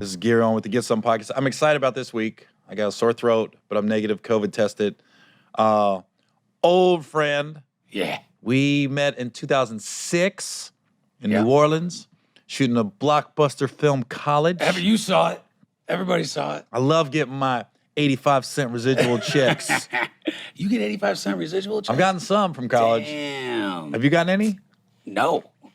This is Gary Owen with the Get Some Podcast. I'm excited about this week. I got a sore throat, but I'm negative COVID tested. Old friend. Yeah. We met in 2006 in New Orleans, shooting a blockbuster film, College. You saw it. Everybody saw it. I love getting my 85-cent residual checks. You get 85-cent residual checks? I've gotten some from college. Damn. Have you gotten any?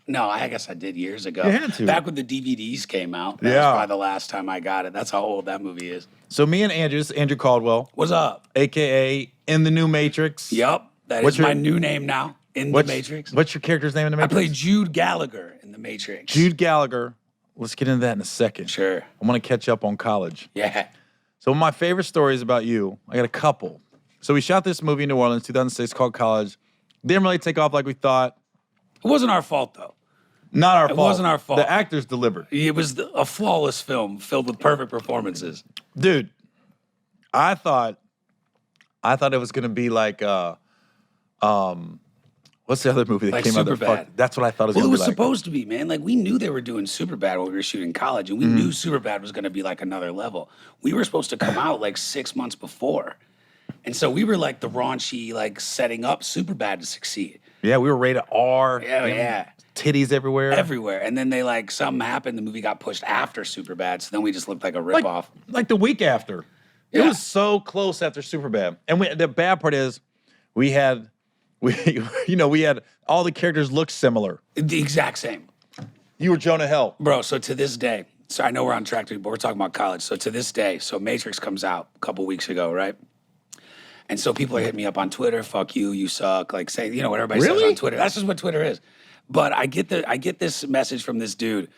No, I guess I did years ago. You had to. Back when the DVDs came out. That was probably the last time I got it. That's how old that movie is. So me and Andrew, this is Andrew Caldwell. What's up? AKA in the new Matrix. Yup. That is my new name now, in the Matrix. What's your character's name in the Matrix? I play Jude Gallagher in the Matrix. Jude Gallagher. Let's get into that in a second. Sure. I want to catch up on College. Yeah. So my favorite stories about you, I got a couple. So we shot this movie in New Orleans, 2006, called College. Didn't really take off like we thought. It wasn't our fault, though. Not our fault. It wasn't our fault. The actors delivered. It was a flawless film filled with perfect performances. Dude, I thought it was gonna be like what's the other movie that Like came out there? Superbad. That's what I thought it was gonna be like. Well, it was supposed to be, man. Like, we knew they were doing Superbad when we were shooting College, and we knew Superbad was gonna be like another level. We were supposed to come out like 6 months before. And so we were like the raunchy, like setting up Superbad to succeed. Yeah, we were rated R. Yeah. Titties everywhere. Everywhere. And then something happened, the movie got pushed after Superbad, so then we just looked like a ripoff. Like the week after. It was so close after Superbad. And the bad part is we had all the characters look similar. The exact same. You were Jonah Hill. Bro, so to this day, so I know we're on track to, but we're talking about College. So to this day, so Matrix comes out a couple weeks ago, right? And so people are hitting me up on Twitter, fuck you, you suck, like say, what everybody says on Twitter. That's just what Twitter is. But I get this message from this dude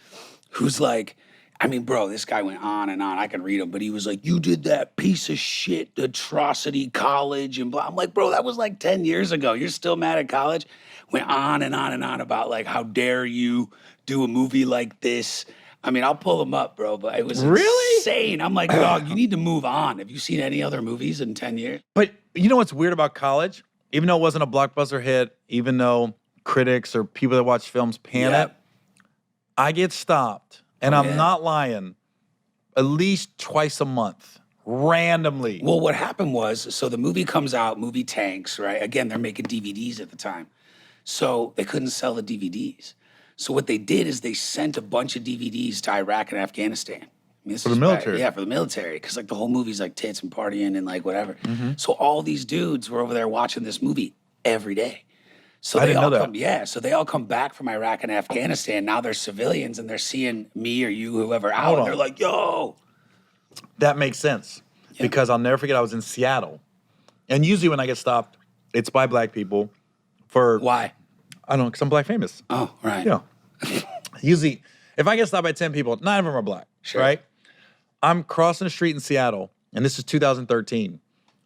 who's like, I mean, bro, this guy went on and on. I can read him, but he was like, you did that piece of shit atrocity College and blah. I'm like, bro, that was like 10 years ago. You're still mad at College? Went on and on and on about like, how dare you do a movie like this? I mean, I'll pull him up, bro, but it was insane. I'm like, dog, you need to move on. Have you seen any other movies in 10 years? But you know what's weird about College? Even though it wasn't a blockbuster hit, even though critics or people that watch films pan it, I get stopped, and I'm not lying, at least twice a month, randomly. Well, what happened was, so the movie comes out, movie tanks, right? Again, they're making DVDs at the time. So they couldn't sell the DVDs. So what they did is they sent a bunch of DVDs to Iraq and Afghanistan. I mean, for the military. Yeah, for the military. Because like the whole movie's like tits and partying and like whatever. So all these dudes were over there watching this movie every day. So I didn't know that. So they all come back from Iraq and Afghanistan. Now they're civilians and they're seeing me or you, whoever, out. And they're like, yo. That makes sense. Yeah. Because I'll never forget, I was in Seattle. And usually when I get stopped, it's by black people for... Why? I don't know, because I'm black famous. Oh, right. Yeah. Usually, if I get stopped by 10 people, 9 of them are black, right? I'm crossing the street in Seattle, and this is 2013.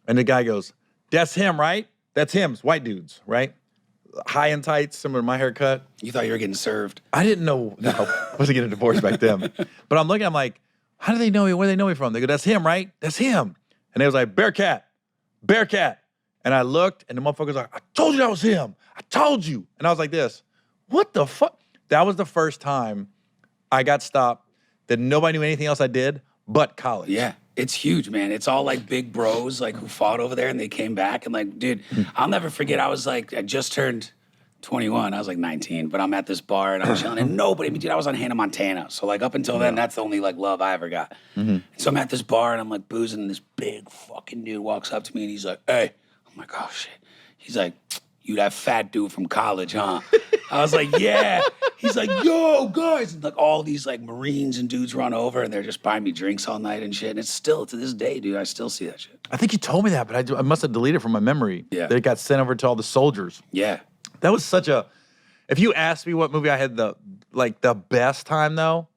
And the guy goes, that's him, right? That's him. It's white dudes, right? High and tights, similar to my haircut. You thought you were getting served. I didn't know. No, I wasn't getting a divorce back then. But I'm looking, I'm like, how do they know me? Where do they know me from? They go, that's him, right? That's him. And they was like, Bearcat. And I looked, and the motherfucker's like, I told you that was him. I told you. And I was like this. What the fuck? That was the first time I got stopped that nobody knew anything else I did but College. Yeah, it's huge, man. It's all like big bros like who fought over there and they came back. And like, dude, I'll never forget. I was like, I just turned 21. I was like 19, but I'm at this bar and I'm chilling and nobody, I mean, dude, I was on Hannah Montana. So like up until then, that's the only like love I ever got. So I'm at this bar and I'm like boozing and this big fucking dude walks up to me and he's like, hey. I'm like, oh shit. He's like, you that fat dude from College, huh? I was like, yeah. He's like, yo, guys. And like all these like Marines and dudes run over and they're just buying me drinks all night and shit. And it's still, to this day, dude, I still see that shit. I think you told me that, but I must have deleted it from my memory. Yeah. That it got sent over to all the soldiers. Yeah. That was such a, if you asked me what movie I had the best time though,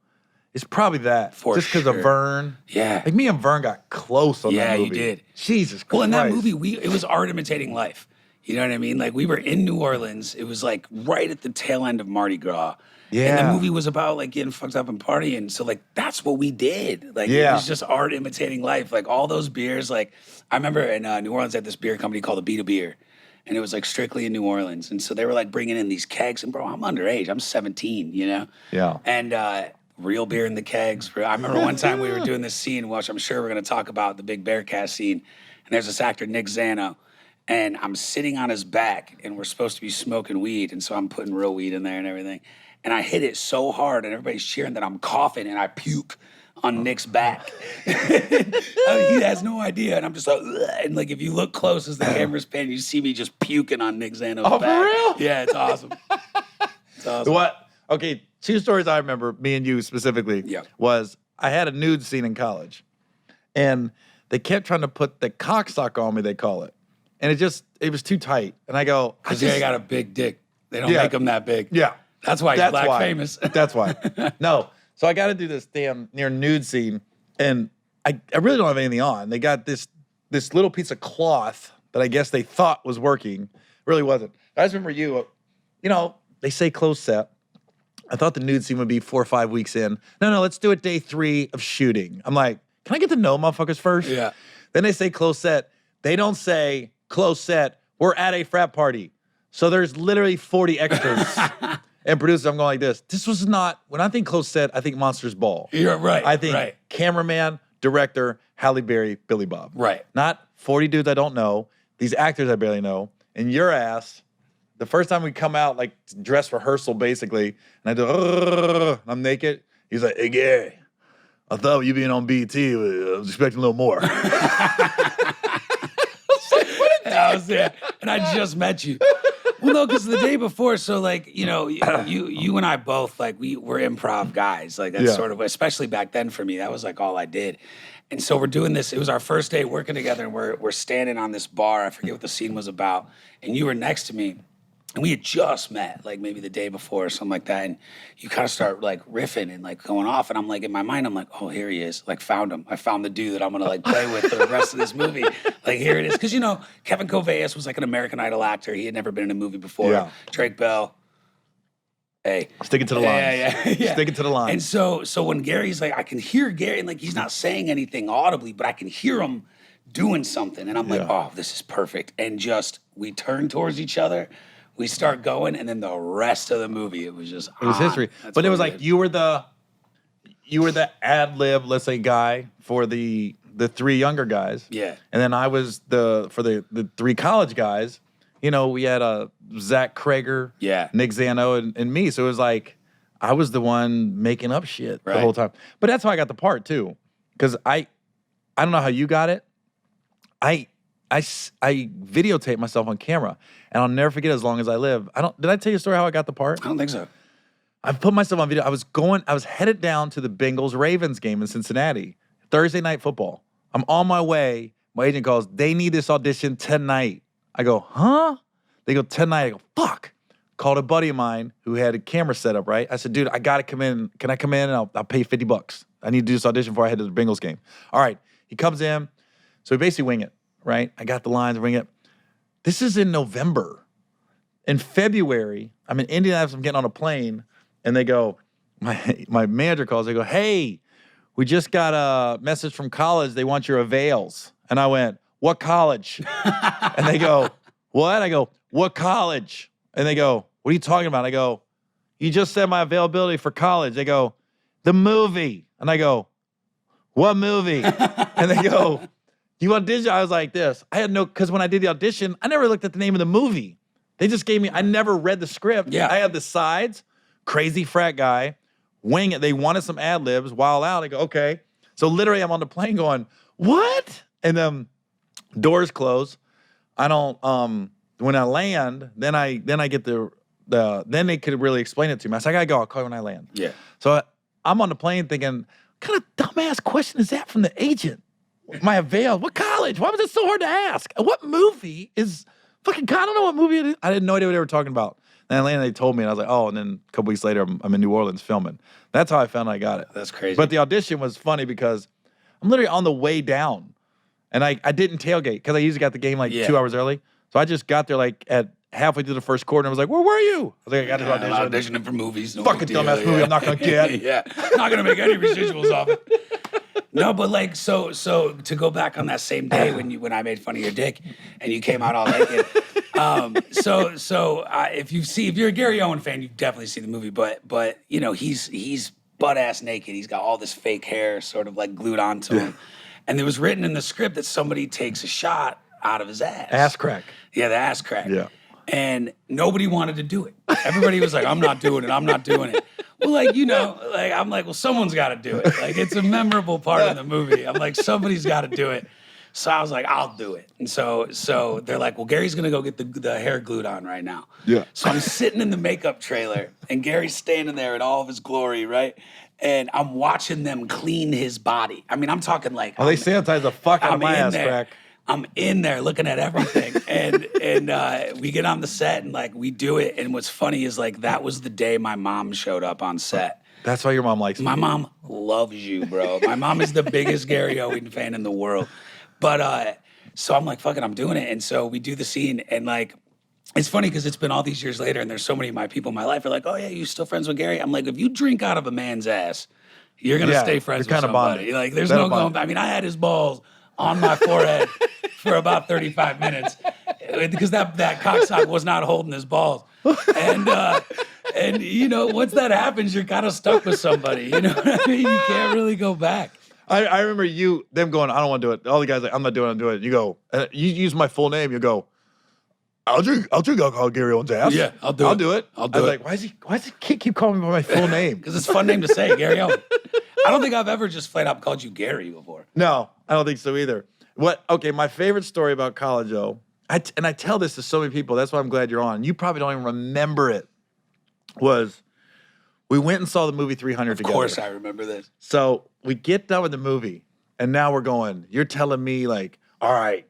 it's probably that. Just because of Verne. Yeah. Like me and Verne got close on that movie. Yeah, you did. Jesus Christ. Well, in that movie, it was art imitating life. You know what I mean? Like we were in New Orleans. It was like right at the tail end of Mardi Gras. Yeah. And the movie was about like getting fucked up and partying. So like that's what we did. Like it was just art imitating life. Like all those beers. Like I remember in New Orleans I had this beer company called the Beat a Beer. And it was like strictly in New Orleans. And so they were like bringing in these kegs. And bro, I'm underage. I'm 17, you know? Yeah. And real beer in the kegs. I remember one time we were doing this scene, which I'm sure we're going to talk about, the big Bearcat scene. And there's this actor, Nick Zano, and I'm sitting on his back, and we're supposed to be smoking weed. And so I'm putting real weed in there and everything. And I hit it so hard, and everybody's cheering that I'm coughing, and I puke on Nick's back. He has no idea. And I'm just like, ugh. And like, if you look close as the camera's panning, you see me just puking on Nick Zano's back. For real? Yeah, it's awesome. It's awesome. What? Okay, 2 stories I remember, me and you specifically, was I had a nude scene in college. And they kept trying to put the cockstock on me, they call it. And it was too tight. And I go, because they got a big dick. They don't make them that big. Yeah. That's why he's black famous. That's why. No. So I got to do this damn near nude scene. And I really don't have anything on. They got this little piece of cloth that I guess they thought was working. Really wasn't. I just remember they say close set. I thought the nude scene would be 4 or 5 weeks in. No, let's do it day 3 of shooting. I'm like, can I get to know motherfuckers first? Yeah. Then they say close set. They don't say close set. We're at a frat party. So there's literally 40 extras. And producers, I'm going like this. This was not, when I think close set, I think Monsters Ball. You're right. I think cameraman, director, Halle Berry, Billy Bob. Right. Not 40 dudes I don't know, these actors I barely know, and your ass, the first time we come out, like dress rehearsal basically, and I do, I'm naked, he's like, hey Gary, I thought you being on BT, I was expecting a little more. I was there, and I just met you. Well, no, because the day before, so like, you and I both, like, we're improv guys. Like, that's sort of, especially back then for me, that was like all I did. And so we're doing this, it was our first day working together, and we're standing on this bar. I forget what the scene was about. And you were next to me, and we had just met, like maybe the day before or something like that. And you kind of start like riffing and like going off. And I'm like, in my mind, I'm like, oh, here he is. Like, found him. I found the dude that I'm going to like play with for the rest of this movie. Like, here it is. Because, Kevin Kovacs was like an American Idol actor. He had never been in a movie before. Yeah. Drake Bell. Hey. Sticking to the lines. Yeah. Sticking to the lines. And so when Gary's like, I can hear Gary, and like, he's not saying anything audibly, but I can hear him doing something. And I'm like, oh, this is perfect. And we turn towards each other. We start going, and then the rest of the movie, it was just it was history. But it was like you were the ad lib, let's say, guy for the 3 younger guys. Yeah. And then I was for the 3 college guys. We had Zach Krager, Nick Zano, and me. So it was like I was the one making up shit the whole time. But that's how I got the part too, because I don't know how you got it. I videotaped myself on camera, and I'll never forget as long as I live. Did I tell you a story how I got the part? I don't think so. I put myself on video. I was headed down to the Bengals-Ravens game in Cincinnati, Thursday night football. I'm on my way. My agent calls, they need this audition tonight. I go, huh? They go, tonight. I go, fuck. Called a buddy of mine who had a camera set up, right? I said, dude, I got to come in. Can I come in? And I'll pay $50. I need to do this audition before I head to the Bengals game. All right. He comes in. So we basically wing it. Right? I got the lines, bring it. This is in November. In February, I'm in Indianapolis, I'm getting on a plane, and they go, my manager calls, they go, hey, we just got a message from college, they want your avails. And I went, what college? And they go, what? I go, what college? And they go, what are you talking about? I go, you just said my availability for college. They go, the movie. And I go, what movie? And they go, you audition? I was like this. Because when I did the audition, I never looked at the name of the movie. They just gave me, I never read the script. Yeah. I had the sides, crazy frat guy, wing it. They wanted some ad libs, wild out. I go, okay. So literally I'm on the plane going, what? And then doors close. I don't, when I land, then I get then they could really explain it to me. I said, I gotta go, I'll call you when I land. Yeah. So I'm on the plane thinking, what kind of dumbass question is that from the agent? My avail. What college? Why was it so hard to ask? What movie is fucking? I don't know what movie it is. I didn't know what they were talking about. And then they told me, and I was like, oh. And then a couple weeks later, I'm in New Orleans filming. That's how I found I got it. That's crazy. But the audition was funny because I'm literally on the way down, and I didn't tailgate because I usually got the game like 2 hours early. So I just got there like at halfway through the first quarter, and I was like, where were you? I was like, I got this audition. Auditioning for movies. No fucking dumbass movie I'm not going to get. Yeah. Not going to make any residuals off it. No, but like, so to go back on that same day when I made fun of your dick and you came out all naked. If you're a Gary Owen fan, you've definitely seen the movie. But he's butt ass naked. He's got all this fake hair sort of like glued onto him. And it was written in the script that somebody takes a shot out of his ass. Ass crack. Yeah, the ass crack. Yeah. And nobody wanted to do it. Everybody was like, I'm not doing it. I'm not doing it. Well, like, you know, like I'm like, well, someone's got to do it. Like, it's a memorable part of the movie. I'm like, somebody's got to do it. So I was like, I'll do it. And so they're like, well, Gary's gonna go get the hair glued on right now. Yeah. So I'm sitting in the makeup trailer, and Gary's standing there in all of his glory, right? And I'm watching them clean his body. I mean, I'm talking like, Oh, they sanitize the fuck out of my ass crack. I'm in there looking at everything, and we get on the set and like we do it. And what's funny is like that was the day my mom showed up on set. That's why your mom likes My me. mom loves you, bro. My mom is the biggest Gary Owen fan in the world. But so I'm like, fuck it, I'm doing it. And so we do the scene, and like, it's funny because it's been all these years later, and there's so many of my people in my life are like, oh yeah, you still friends with Gary? I'm like, if you drink out of a man's ass, you're gonna stay friends with somebody. Bonded. Like, there's no going back. I mean, I had his balls on my forehead for about 35 minutes because that cocksock was not holding his balls. And you know, once that happens, you're kind of stuck with somebody. You know what I mean? You can't really go back. I remember them going, I don't want to do it. All the guys like, I'm not doing it, I'm doing it. You go, you use my full name, you go, I'll drink alcohol Gary Owen's ass. Yeah, I'll do it. I was like, why does he keep calling me by my full name? Because it's a fun name to say, Gary Owen. I don't think I've ever just flat out called you Gary before. No, I don't think so either. Okay, my favorite story about college, though, and I tell this to so many people, that's why I'm glad you're on. You probably don't even remember it, was we went and saw the movie 300 together. Of course I remember this. So we get done with the movie, and now we're going, you're telling me, like, all right,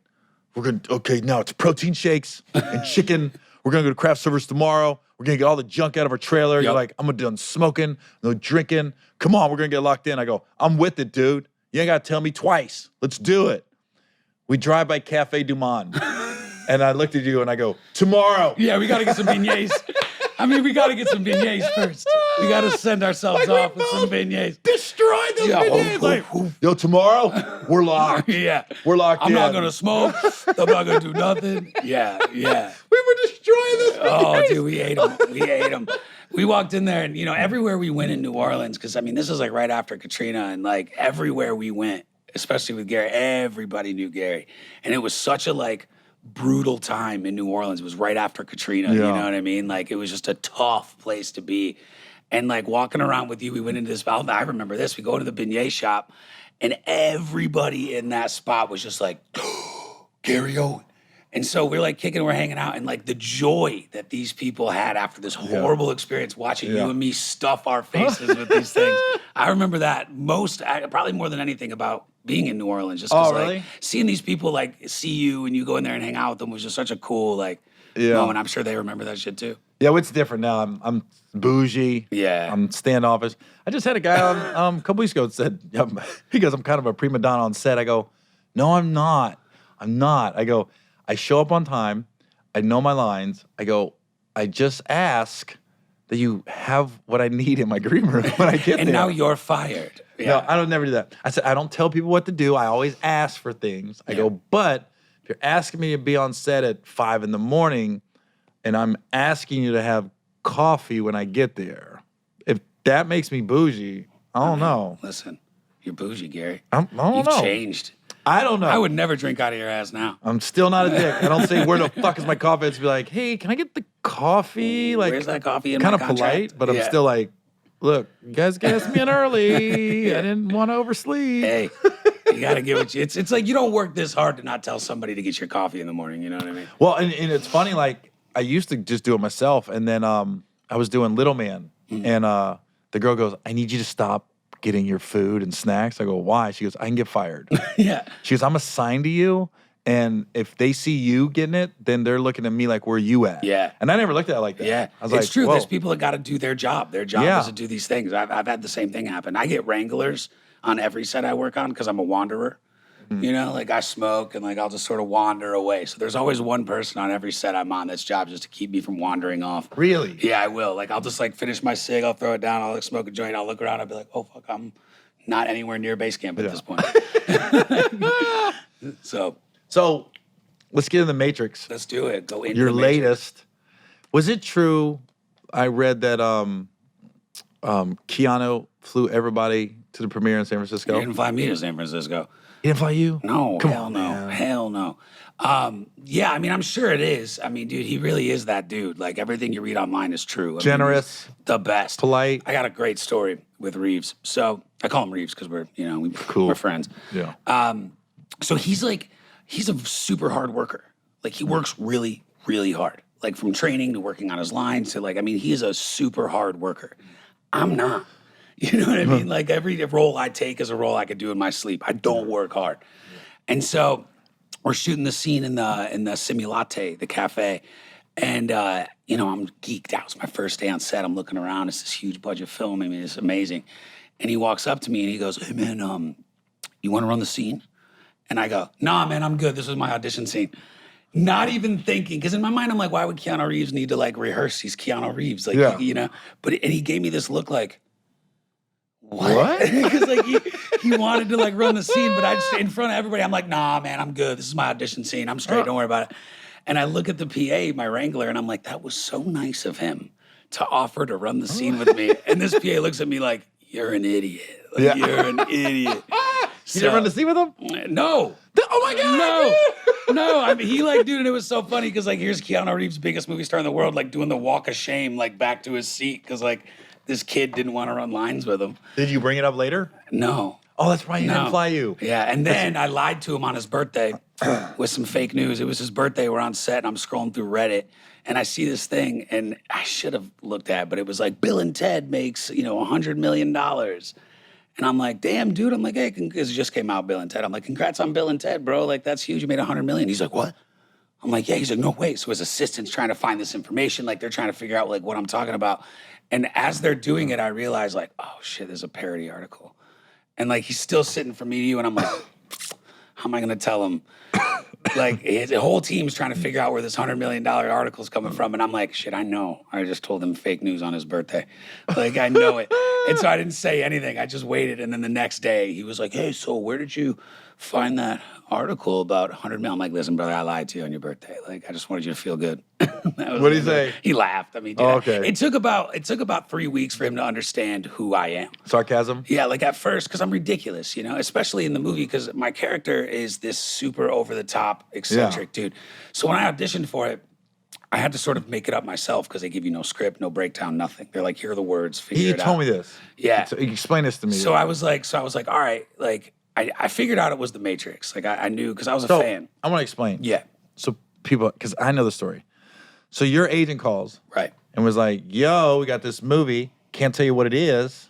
now it's protein shakes and chicken. We're going to go to craft service tomorrow. We're going to get all the junk out of our trailer. Yep. You're like, I'm going to done smoking, no drinking. Come on, we're going to get locked in. I go, I'm with it, dude. You ain't got to tell me twice. Let's do it. We drive by Cafe Du Monde. And I looked at you and I go, tomorrow. Yeah, we got to get some beignets. I mean, we got to get some beignets first. We got to send ourselves off with some beignets. Destroy those beignets. Yo, tomorrow, we're locked. Yeah. We're locked in. I'm not going to smoke. I'm not going to do nothing. Yeah. We were destroying those beignets. Oh, dude, we ate them. We walked in there, and, you know, everywhere we went in New Orleans, because, I mean, this is like right after Katrina, and like everywhere we went, especially with Gary, everybody knew Gary. And it was such a like brutal time in New Orleans. It was right after Katrina, you know what I mean? Like, it was just a tough place to be. And like walking around with you, we went into this, I remember this, we go to the beignet shop, and everybody in that spot was just like, Gary Owen. And so we're like kicking, we're hanging out, and like the joy that these people had after this horrible experience watching you and me stuff our faces with these things. I remember that probably more than anything about being in New Orleans. Just because like seeing these people like see you and you go in there and hang out with them was just such a cool like moment. I'm sure they remember that shit too. Yeah, it's different now. I'm bougie. Yeah. I'm standoffish. I just had a guy on a couple weeks ago that said, he goes, I'm kind of a prima donna on set. I go, no, I'm not. I go, I show up on time. I know my lines. I go, I just ask that you have what I need in my green room when I get and there. now you're fired. Yeah. No, I don't never do that. I said, I don't tell people what to do. I always ask for things. I go, but if you're asking me to be on set at 5 a.m, and I'm asking you to have coffee when I get there, if that makes me bougie, I don't know. Listen, you're bougie, Gary. I don't know. You've changed. I don't know. I would never drink out of your ass now. I'm still not a dick. I don't say, where the fuck is my coffee? It's be like, hey, can I get the coffee? Like, where's that coffee in my contract? contract? Kind of polite, but I'm still like, look, you guys gassed me in early. I didn't want to oversleep. Hey, you got to give it. It's like you don't work this hard to not tell somebody to get your coffee in the morning. You know what I mean? Well, and it's funny, like, I used to just do it myself, and then I was doing Little Man, and the girl goes, I need you to stop getting your food and snacks. I go, why? She goes, I can get fired. Yeah. She goes, I'm assigned to you, and if they see you getting it, then they're looking at me like, where you at? Yeah. And I never looked at it like that. Yeah. I was it's like, true. whoa. There's people that got to do their job. Their job is to do these things. I've had the same thing happen. I get wranglers on every set I work on because I'm a wanderer. You know, like I smoke and like I'll just sort of wander away. So there's always one person on every set I'm on that's job just to keep me from wandering off. Really? Yeah, I will. Like I'll just like finish my cig, I'll throw it down, I'll like smoke a joint, I'll look around, I'll be like, oh fuck, I'm not anywhere near base camp at this point. So let's get in the Matrix. let's do it. Go into Your the Matrix. latest. Was it true? I read that Keannu flew everybody to the premiere in San Francisco. He didn't fly me to San Francisco. He didn't fly you? No, Come hell on, no, man. hell no. Yeah, I mean, I'm sure it is. I mean, dude, he really is that dude. Like everything you read online is true. I mean, Generous, he's the best, polite. I got a great story with Reeves. So I call him Reeves because Cool. we're friends. Yeah. So he's a super hard worker. Like he works really, really hard. Like from training to working on his lines to like, I mean, he's a super hard worker. I'm not. You know what I mean? Like every role I take is a role I could do in my sleep. I don't work hard. And so we're shooting the scene in the Simulate, the cafe. And, I'm geeked out. It's my first day on set. I'm looking around. It's this huge budget film. I mean, it's amazing. And he walks up to me and he goes, "Hey, man, you want to run the scene?" And I go, "Nah, man, I'm good. This is my audition scene." Not even thinking, because in my mind, I'm like, why would Keanu Reeves need to like rehearse? He's Keanu Reeves. Like, Yeah. and he gave me this look like, What? Because like he wanted to like run the scene, but I just in front of everybody, I'm like, "Nah, man, I'm good. This is my audition scene. I'm straight. Don't worry about it." And I look at the PA, my wrangler, and I'm like, that was so nice of him to offer to run the scene with me. And this PA looks at me like, "You're an idiot. Like, You're an idiot." You didn't run the scene with him? No. Oh my God. No. I mean, he like, dude, and it was so funny because like, here's Keanu Reeves, biggest movie star in the world, like doing the walk of shame, like back to his seat because like this kid didn't want to run lines with him. Did you bring it up later? No. Oh, that's right. He didn't fly you. Yeah, and then I lied to him on his birthday with some fake news. It was his birthday. We're on set, and I'm scrolling through Reddit, and I see this thing, and I should have looked at it, but it was like, Bill and Ted makes, $100 million. And I'm like, damn, dude. I'm like, hey, because it just came out, Bill and Ted. I'm like, congrats on Bill and Ted, bro. Like, that's huge. You made $100 million. He's like, what? I'm like, yeah. He's like, no, wait. So his assistant's trying to find this information. Like, they're trying to figure out, like, what I'm talking about. And as they're doing it, I realize, like, oh, shit, there's a parody article. And, like, he's still sitting for me to you. And I'm like, how am I going to tell him? Like, his whole team's trying to figure out where this $100 million article is coming from. And I'm like, shit, I know. I just told him fake news on his birthday. Like, I know it. And so I didn't say anything. I just waited. And then the next day, he was like, hey, so where did you find that article about 100 million? I'm like, listen, brother, I lied to you on your birthday. Like, I just wanted you to feel good. What did he say? He laughed. I mean, dude, okay. It took about 3 weeks for him to understand who I am. Sarcasm? Yeah, like at first, because I'm ridiculous, especially in the movie, because my character is this super over-the-top, eccentric dude. So when I auditioned for it, I had to sort of make it up myself because they give you no script, no breakdown, nothing. They're like, here are the words, figure it out. He told me this. Yeah. So explain this to me. So I was like, all right, like, I figured out it was The Matrix. Like, I knew, because I was a fan. I want to explain. Yeah. So people, because I know the story. So your agent calls. Right. And was like, yo, we got this movie. Can't tell you what it is.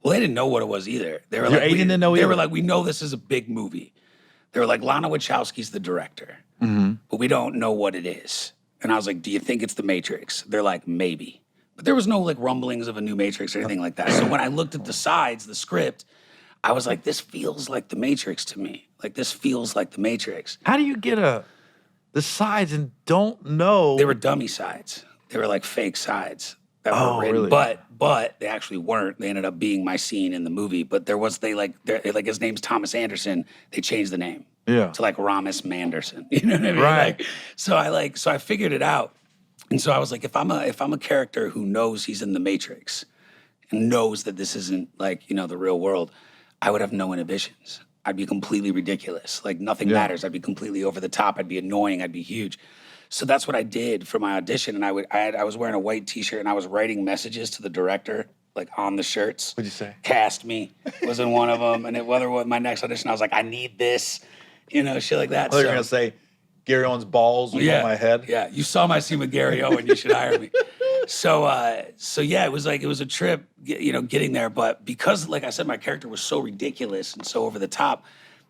Well, they didn't know what it was either. They were Your like, agent didn't know either? They were like, we know this is a big movie. They were like, Lana Wachowski's the director, but we don't know what it is. And I was like, do you think it's The Matrix? They're like, maybe. But there was no like rumblings of a new Matrix or anything like that. So when I looked at the sides, the script, I was like, this feels like The Matrix to me. Like, this feels like The Matrix. How do you get the sides and don't know? They were dummy sides. They were like fake sides that were written. Really? But they actually weren't. They ended up being my scene in the movie. But like his name's Thomas Anderson. They changed the name to like Ramis Manderson. You know what I mean? Right. So I figured it out. And so I was like, if I'm a character who knows he's in the Matrix and knows that this isn't like, the real world, I would have no inhibitions. I'd be completely ridiculous. Like nothing matters. I'd be completely over the top. I'd be annoying. I'd be huge. So that's what I did for my audition. And I was wearing a white T-shirt and I was writing messages to the director, like on the shirts. What'd you say? Cast me was in one of them. And whether it was my next audition, I was like, I need this, shit like that. I thought you were going to say, Gary Owen's balls on my head. Yeah, you saw my scene with Gary Owen. You should hire me. So yeah, it was a trip, getting there. But because, like I said, my character was so ridiculous and so over the top,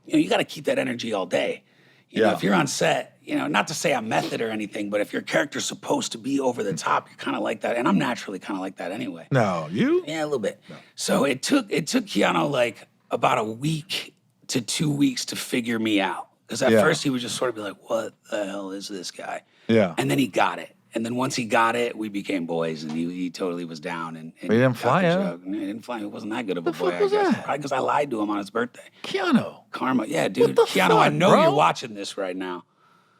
you got to keep that energy all day. You know, if you're on set, not to say I'm method or anything, but if your character's supposed to be over the top, you're kind of like that. And I'm naturally kind of like that anyway. No, you? Yeah, a little bit. No. So it took Keanu like about a week to 2 weeks to figure me out. Because at first he would just sort of be like, what the hell is this guy? Yeah. And then he got it. And then once he got it, we became boys, and he totally was down. And he didn't fly out. He didn't fly. He wasn't that good of a boy, I guess. Probably because I lied to him on his birthday. Keanu. Karma. Yeah, dude. Keanu, fuck, I know bro? you're watching this right now.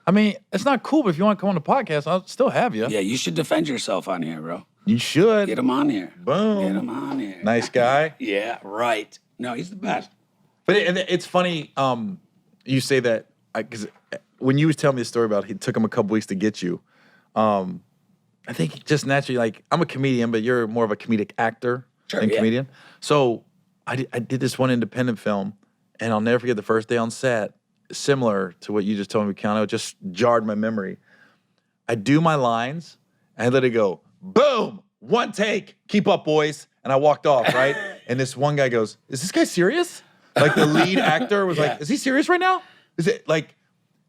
I mean, it's not cool, but if you want to come on the podcast, I'll still have you. Yeah, you should defend yourself on here, bro. You should. Get him on here. Boom. Get him on here. Nice guy. Yeah, right. No, he's the best. But it's funny. You say that because when you was telling me the story about it took him a couple weeks to get you. I think just naturally, like I'm a comedian, but you're more of a comedic actor than comedian. So I did this one independent film, and I'll never forget the first day on set. Similar to what you just told me, Keannu, it just jarred my memory. I do my lines, and I let it go. Boom! One take. Keep up, boys. And I walked off, right? And this one guy goes, "Is this guy serious?" Like the lead actor was like, "Is he serious right now?" Is it like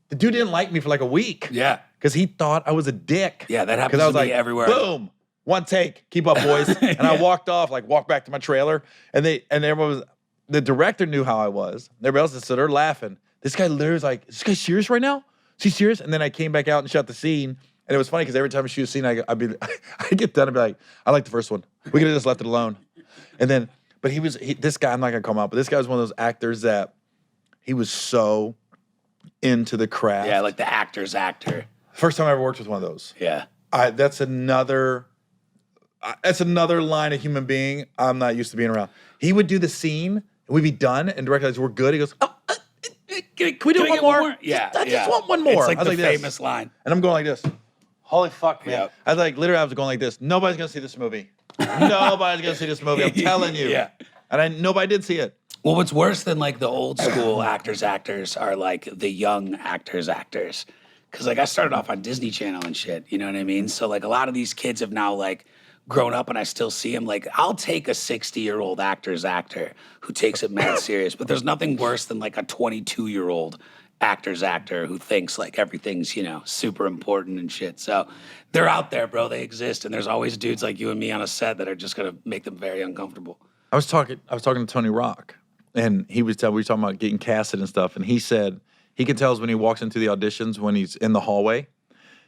the dude didn't like me for like a week? Yeah. Because he thought I was a dick. Yeah, that happens I was to me like, everywhere. Boom, one take, keep up, boys. And I walked off, walked back to my trailer, and everyone was, the director knew how I was. Everybody else stood there laughing. This guy literally was like, "Is this guy serious right now? Is he serious?" And then I came back out and shot the scene, and it was funny because every time I shoot a scene, I'd get done and be like, "I like the first one. We could have just left it alone." And then, but this guy, I'm not gonna call him out, but this guy was one of those actors that he was so into the craft. Yeah, like the actor's actor. First time I ever worked with one of those. Yeah. That's another line of human being I'm not used to being around. He would do the scene, and we'd be done, and director goes, "We're good." He goes, "Oh, can we do one more? Yeah, I just want one more." It's like I was the like famous line. And I'm going like this. Holy fuck, man. Yep. I was going like this. Nobody's going to see this movie. Nobody's going to see this movie. I'm telling you. Yeah. And nobody did see it. Well, what's worse than like the old school actors are like the young actors. Because like I started off on Disney Channel and shit, you know what I mean? So like a lot of these kids have now like grown up and I still see them. Like I'll take a 60-year-old actor who takes it mad serious, but there's nothing worse than like a 22-year-old actor who thinks like everything's, super important and shit. So they're out there, bro. They exist. And there's always dudes like you and me on a set that are just going to make them very uncomfortable. I was talking to Tony Rock, and we were talking about getting casted and stuff, and he said he can tell us when he walks into the auditions when he's in the hallway.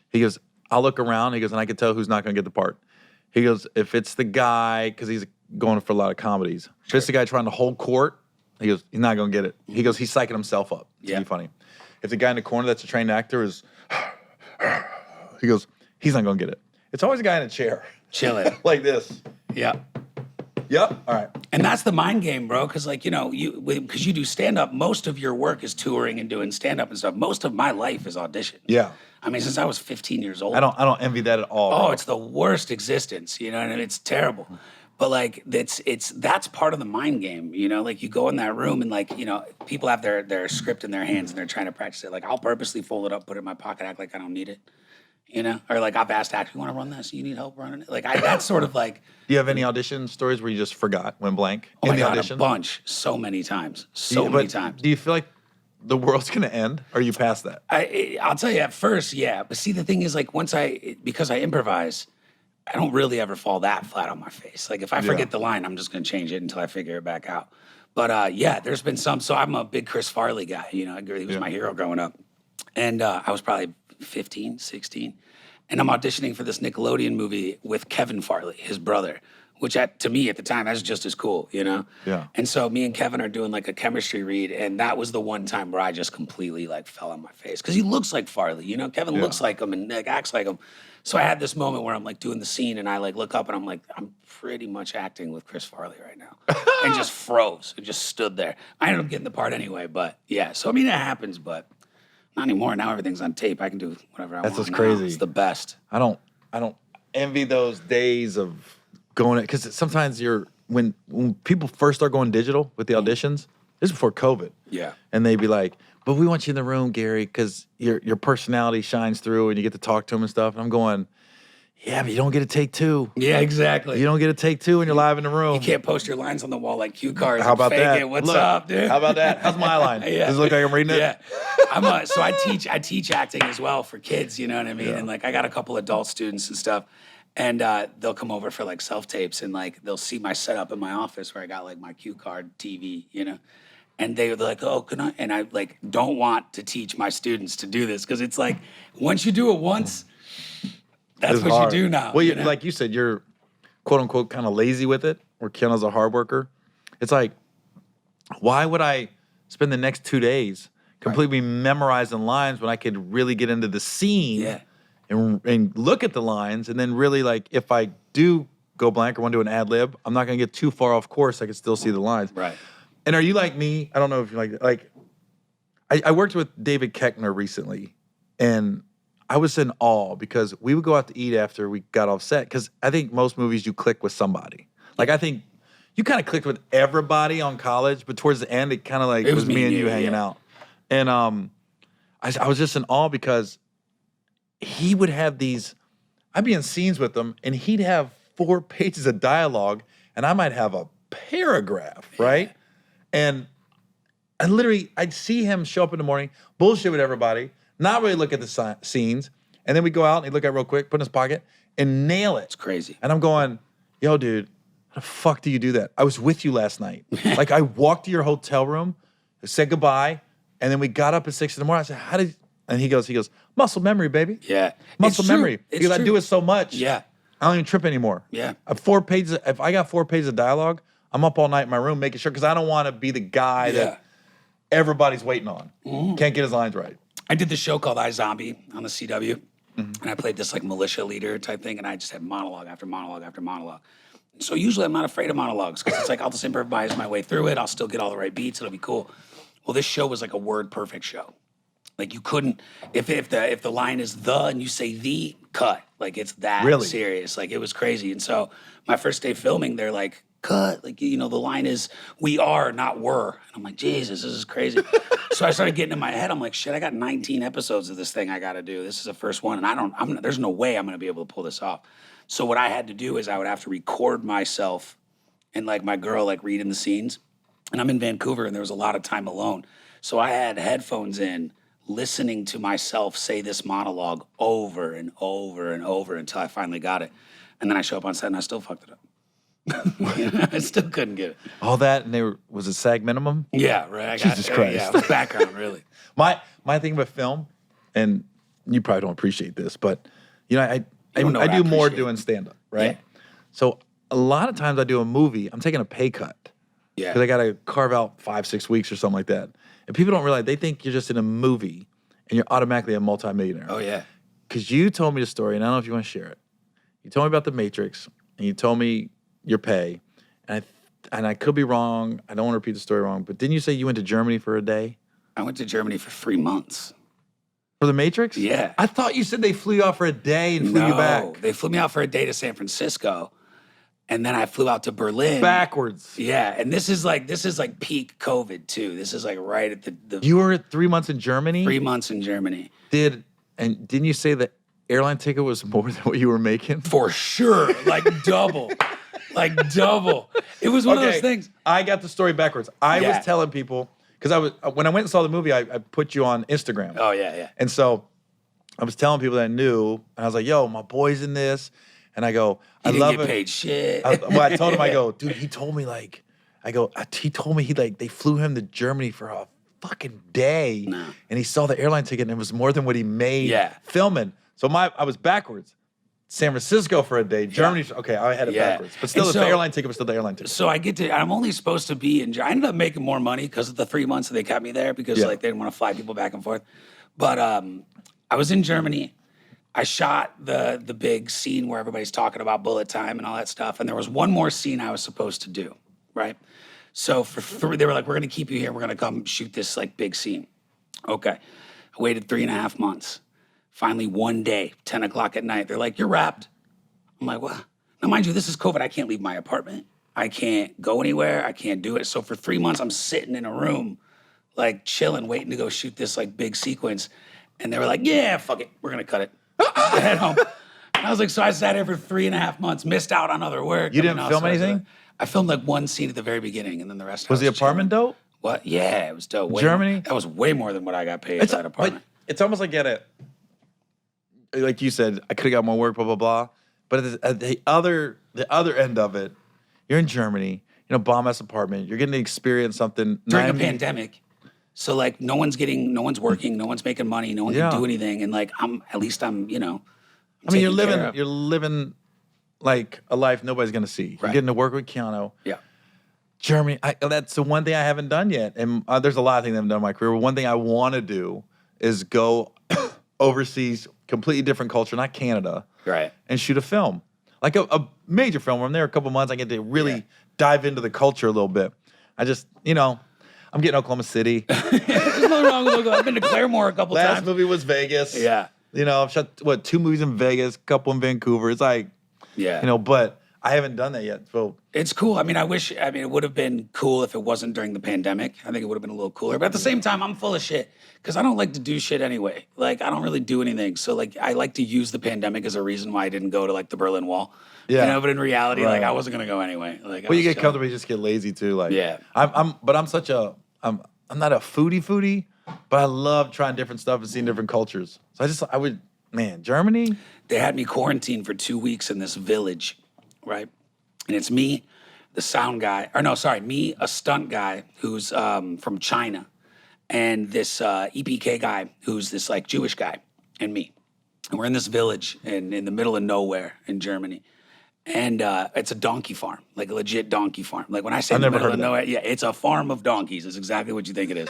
He goes, "I'll look around." He goes, "And I can tell who's not going to get the part." He goes, "If it's the guy," because he's going for a lot of comedies. If it's the guy trying to hold court, he goes, "He's not going to get it." He goes, "He's psyching himself up to be funny." If the guy in the corner that's a trained actor is, he goes, "He's not going to get it." It's always a guy in a chair. Chilling. Like this. Yeah. Yep. All right. And that's the mind game, bro. Because like, because you do stand-up, most of your work is touring and doing stand-up and stuff. Most of my life is audition. Yeah. I mean, since I was 15 years old. I don't envy that at all. Oh, bro. it's the worst existence, and it's terrible. But like that's part of the mind game, like you go in that room and like, people have their script in their hands and they're trying to practice it. Like I'll purposely fold it up, put it in my pocket, act like I don't need it. Or like I've asked actors, "You want to run this? You need help running it?" Like that's sort of like. Do you have any audition stories where you just forgot, went blank Oh in my the God, audition? a bunch, so many times, Many times. Do you feel like the world's gonna end? Or are you past that? I'll tell you at first, yeah. But see, the thing is, like because I improvise, I don't really ever fall that flat on my face. Like if I forget the line, I'm just gonna change it until I figure it back out. But there's been some. So I'm a big Chris Farley guy. He was my hero growing up, and I was probably 15, 16. And I'm auditioning for this Nickelodeon movie with Kevin Farley, his brother, which to me at the time, that's just as cool, Yeah. And so me and Kevin are doing like a chemistry read, and that was the one time where I just completely like fell on my face. Because he looks like Farley, Kevin looks like him and like, acts like him. So I had this moment where I'm like doing the scene and I like look up and I'm like, I'm pretty much acting with Chris Farley right now. And just froze and just stood there. I ended up getting the part anyway, but yeah. So I mean, it happens, but not anymore. Now everything's on tape. I can do whatever I want. That's what's crazy. It's the best. I don't envy those days of going, because sometimes when people first start going digital with the auditions, this is before COVID. Yeah. And they'd be like, "But we want you in the room, Gary, because your personality shines through and you get to talk to them and stuff." And I'm going, "Yeah, but you don't get to take two. Yeah, exactly. You don't get to take two when you're live in the room. You can't post your lines on the wall like cue cards. How about fake that? It. What's Look, up, dude? How about that? How's my line? Yeah. Does it look like I'm reading it?" Yeah. So I teach acting as well for kids, you know what I mean? Yeah. And like I got a couple adult students and stuff. And they'll come over for like self-tapes and like they'll see my setup in my office where I got like my cue card TV, And they're like, "Oh, can I?" And I like don't want to teach my students to do this because it's like once you do it once, that's it's what hard. you do now. Well, like you said, you're quote unquote kind of lazy with it, or Keanu's a hard worker. It's like, why would I spend the next 2 days completely memorizing lines when I could really get into the scene and look at the lines, and then really like if I do go blank or want to do an ad lib, I'm not going to get too far off course. I can still see the lines. Right. And are you like me? I don't know if you're like I worked with David Koechner recently, and I was in awe because we would go out to eat after we got off set because I think most movies you click with somebody. Like I think you kind of clicked with everybody on college, but towards the end it kind of like it was me and you hanging out. And I was just in awe because he would have these. I'd be in scenes with him, and he'd have 4 pages of dialogue, and I might have a paragraph, right? And I'd see him show up in the morning, bullshit with everybody, not really look at the scenes, and then we go out and he'd look at it real quick, put in his pocket, and nail it. It's crazy. And I'm going, yo, dude, how the fuck do you do that? I was with you last night. Like, I walked to your hotel room, said goodbye, and then we got up at 6 in the morning. I said, how did... And he goes, muscle memory, baby. Yeah. Muscle memory. Because I do it so much. Yeah. I don't even trip anymore. Yeah. If I got 4 pages of dialogue, I'm up all night in my room making sure, because I don't want to be the guy that everybody's waiting on. Can't get his lines right. I did this show called iZombie on the CW, and I played this like militia leader type thing, and I just had monologue after monologue after monologue. So usually I'm not afraid of monologues because it's like I'll just improvise my way through it. I'll still get all the right beats. It'll be cool. Well, this show was like a word perfect show. Like you couldn't, if the line is the and you say the, cut. Like it's that serious. Like it was crazy. And so my first day filming, they're like, cut. Like, the line is we are, not were. And I'm like, Jesus, this is crazy. So I started getting in my head. I'm like, shit, I got 19 episodes of this thing I got to do. This is the first one. And there's no way I'm going to be able to pull this off. So what I had to do is I would have to record myself and like my girl, like reading the scenes. And I'm in Vancouver and there was a lot of time alone. So I had headphones in, listening to myself say this monologue over and over and over until I finally got it. And then I show up on set and I still fucked it up. I still couldn't get it. All that, and was it SAG minimum? Yeah, right. Jesus Christ. Yeah, background, really. My thing about film, and you probably don't appreciate this, but I do more doing stand-up, right? Yeah. So a lot of times I do a movie, I'm taking a pay cut. Yeah. Because I got to carve out 5-6 weeks or something like that. And people don't realize, they think you're just in a movie and you're automatically a multimillionaire. Oh, yeah. Because you told me the story, and I don't know if you want to share it. You told me about The Matrix, and you told me your pay. And I could be wrong. I don't want to repeat the story wrong. But didn't you say you went to Germany for a day? I went to Germany for 3 months. For The Matrix? Yeah. I thought you said they flew you out for a day and flew you back. No, they flew me out for a day to San Francisco. And then I flew out to Berlin. Backwards. Yeah, and this is like peak COVID too. This is like right at the You were 3 months in Germany? 3 months in Germany. Didn't you say the airline ticket was more than what you were making? For sure, like double. Like double. It was one of those things. I got the story backwards. I was telling people, because when I went and saw the movie, I put you on Instagram. Oh, yeah. And so I was telling people that I knew, and I was like, yo, my boy's in this. And I go, I love it. He didn't get paid shit. I told him, I go, dude, he told me he told me they flew him to Germany for a fucking day. No. And he saw the airline ticket and it was more than what he made filming. So I was backwards. San Francisco for a day, Germany. Okay, I had it backwards. But still, the airline ticket was still the airline ticket. So I'm only supposed to be in Germany. I ended up making more money because of the 3 months that they kept me there because like they didn't want to fly people back and forth. But I was in Germany. I shot the big scene where everybody's talking about bullet time and all that stuff. And there was one more scene I was supposed to do, right? So they were like, we're going to keep you here. We're going to come shoot this like big scene. Okay. I waited 3.5 months. Finally, one day, 10 o'clock at night, they're like, you're wrapped. I'm like, what? Now, mind you, this is COVID. I can't leave my apartment. I can't go anywhere. I can't do it. So for 3 months, I'm sitting in a room, like chilling, waiting to go shoot this like big sequence. And they were like, yeah, fuck it. We're going to cut it. At home. And I was like, so I sat here for 3.5 months, missed out on other work. You didn't film anything? I filmed like one scene at the very beginning, and then the rest. Was the apartment dope? What? Yeah, it was dope. Germany? That was way more than what I got paid for that apartment. It's almost like like you said, I could have got more work, blah blah blah. But at the other end of it, you're in Germany, bomb ass apartment. You're getting to experience something during a pandemic. So like no one's working, no one's making money, no one can do anything, and like I'm you're living like a life nobody's gonna see. Right. You're getting to work with Keannu. Yeah. Germany, that's the one thing I haven't done yet. And there's a lot of things I haven't done in my career. But one thing I want to do is go overseas, completely different culture, not Canada, right, and shoot a film. like a major film where I'm there a couple months. I get to really dive into the culture a little bit. I just, I'm getting Oklahoma City. There's nothing wrong with Oklahoma. I've been to Claremore a couple times. Last movie was Vegas. Yeah. I've shot, 2 movies in Vegas, a couple in Vancouver. It's like, but I haven't done that yet. So it's cool. I mean, it would have been cool if it wasn't during the pandemic. I think it would have been a little cooler. But at the same time, I'm full of shit because I don't like to do shit anyway. Like, I don't really do anything. So, like, I like to use the pandemic as a reason why I didn't go to, like, the Berlin Wall. Yeah. But in reality, like, I wasn't going to go anyway. Like, you get comfortable, you just get lazy too. Like, I'm not a foodie, but I love trying different stuff and seeing different cultures. So Germany? They had me quarantined for 2 weeks in this village, right? And it's me, the sound guy, me, a stunt guy who's from China, and this EPK guy who's this like Jewish guy, and me. And we're in this village in the middle of nowhere in Germany. And it's a donkey farm, like a legit donkey farm. Like when I say the middle of nowhere, it's a farm of donkeys. It's exactly what you think it is.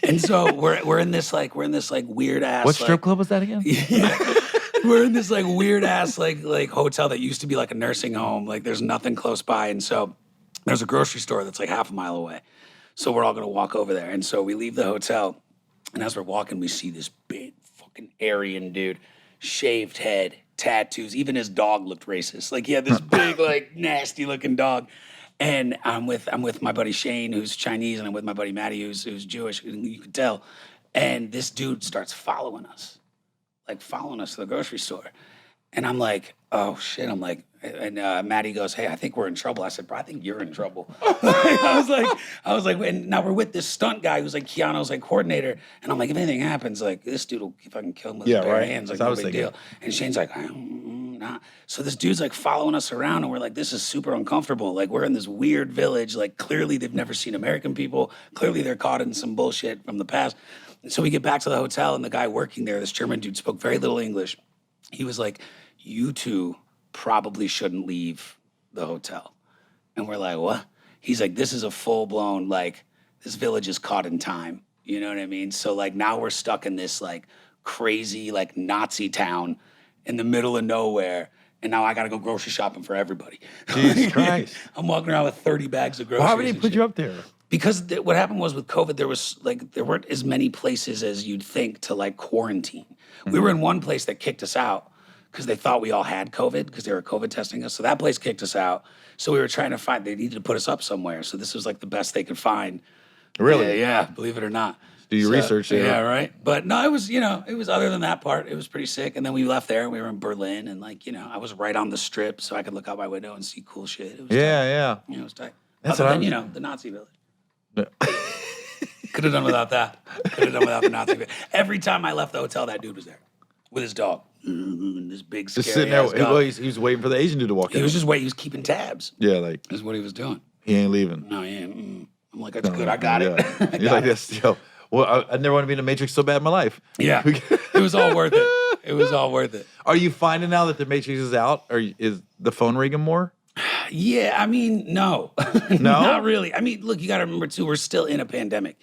And so we're in this weird ass. What strip club was that again? We're in this like weird ass like hotel that used to be like a nursing home. Like there's nothing close by, and so there's a grocery store that's like half a mile away. So we're all gonna walk over there, and so we leave the hotel, and as we're walking, we see this big fucking Aryan dude, shaved head, tattoos. Even his dog looked racist. Like he had this big like nasty looking dog. And I'm with my buddy Shane, who's Chinese, and I'm with my buddy Matty, who's Jewish. You could tell. And this dude starts following us to the grocery store. And I'm like, oh shit. I'm like, and Matty goes, hey, I think we're in trouble. I said, bro, I think you're in trouble. I was like, and now we're with this stunt guy who's like Keanu's like coordinator. And I'm like, if anything happens, like this dude will fucking kill him with his bare hands. Like, no big deal. And Shane's like, nah. So this dude's like following us around, and we're like, this is super uncomfortable. Like we're in this weird village. Like clearly they've never seen American people. Clearly they're caught in some bullshit from the past. And so we get back to the hotel, and the guy working there, this German dude, spoke very little English. He was like, you two probably shouldn't leave the hotel. And we're like, what? He's like, this is a full-blown, like, this village is caught in time. You know what I mean? So, like, now we're stuck in this, like, crazy, like, Nazi town in the middle of nowhere. And now I got to go grocery shopping for everybody. Jesus Christ. I'm walking around with 30 bags of groceries. Why would they put you up there? Because what happened was with COVID, there weren't as many places as you'd think to, like, quarantine. Mm-hmm. We were in one place that kicked us out because they thought we all had COVID because they were COVID testing us. So that place kicked us out. So we were trying to they needed to put us up somewhere. So this was like the best they could find. Really? Yeah, believe it or not. Do your research. Yeah, right. But no, it was other than that part, it was pretty sick. And then we left there and we were in Berlin, and I was right on the strip so I could look out my window and see cool shit. It was tight. Yeah. It was tight. That's other than, the Nazi village. Could have done without that. Could have done without the Nazi village. Every time I left the hotel, that dude was there with his dog. This big scary just sitting there. dog. He was waiting for the Asian dude to walk in. He was just waiting. He was keeping tabs. Yeah, like is what he was doing. He ain't leaving. No, he ain't. I'm like, that's good. I got it. You're like this, yo. Well, I never want to be in the Matrix so bad in my life. Yeah, it was all worth it. It was all worth it. Are you finding now that the Matrix is out, or is the phone ringing more? Yeah, I mean, no, not really. I mean, look, you got to remember too, we're still in a pandemic.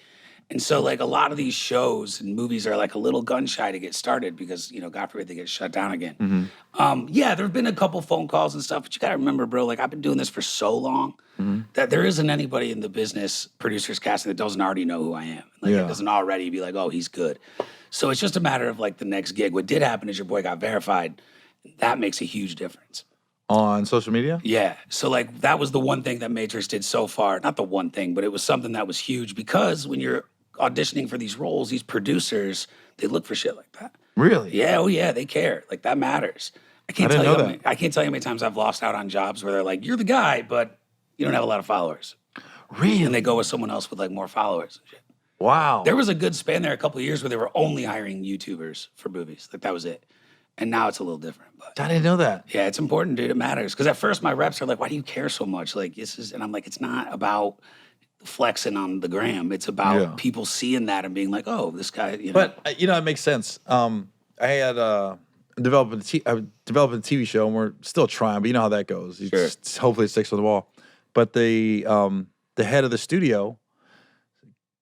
And so, like, a lot of these shows and movies are, like, a little gun-shy to get started because, God forbid they get shut down again. Mm-hmm. Yeah, there have been a couple phone calls and stuff, but you got to remember, bro, like, I've been doing this for so long that there isn't anybody in the business, producers, casting, that doesn't already know who I am. Like, it doesn't already be like, oh, he's good. So it's just a matter of, like, the next gig. What did happen is your boy got verified. That makes a huge difference. On social media? Yeah. So, like, that was the one thing that Matrix did so far. Not the one thing, but it was something that was huge because when you're auditioning for these roles, these producers, they look for shit like that. Really? Yeah, oh yeah, they care. Like, that matters. I can't tell you how many times I've lost out on jobs where they're like, you're the guy, but you don't have a lot of followers. Really? And they go with someone else with like more followers and shit. Wow. There was a good span there a couple of years where they were only hiring YouTubers for movies. Like, that was it. And now it's a little different. But I didn't know that. yeah, it's important, dude. It matters. Because at first my reps are like, why do you care so much? Like, and I'm like, it's not about flexing on the gram. It's about people seeing that and being like, oh, this guy, But, it makes sense. I had developed a TV show, and we're still trying, but you know how that goes. Hopefully it sticks on the wall. But the head of the studio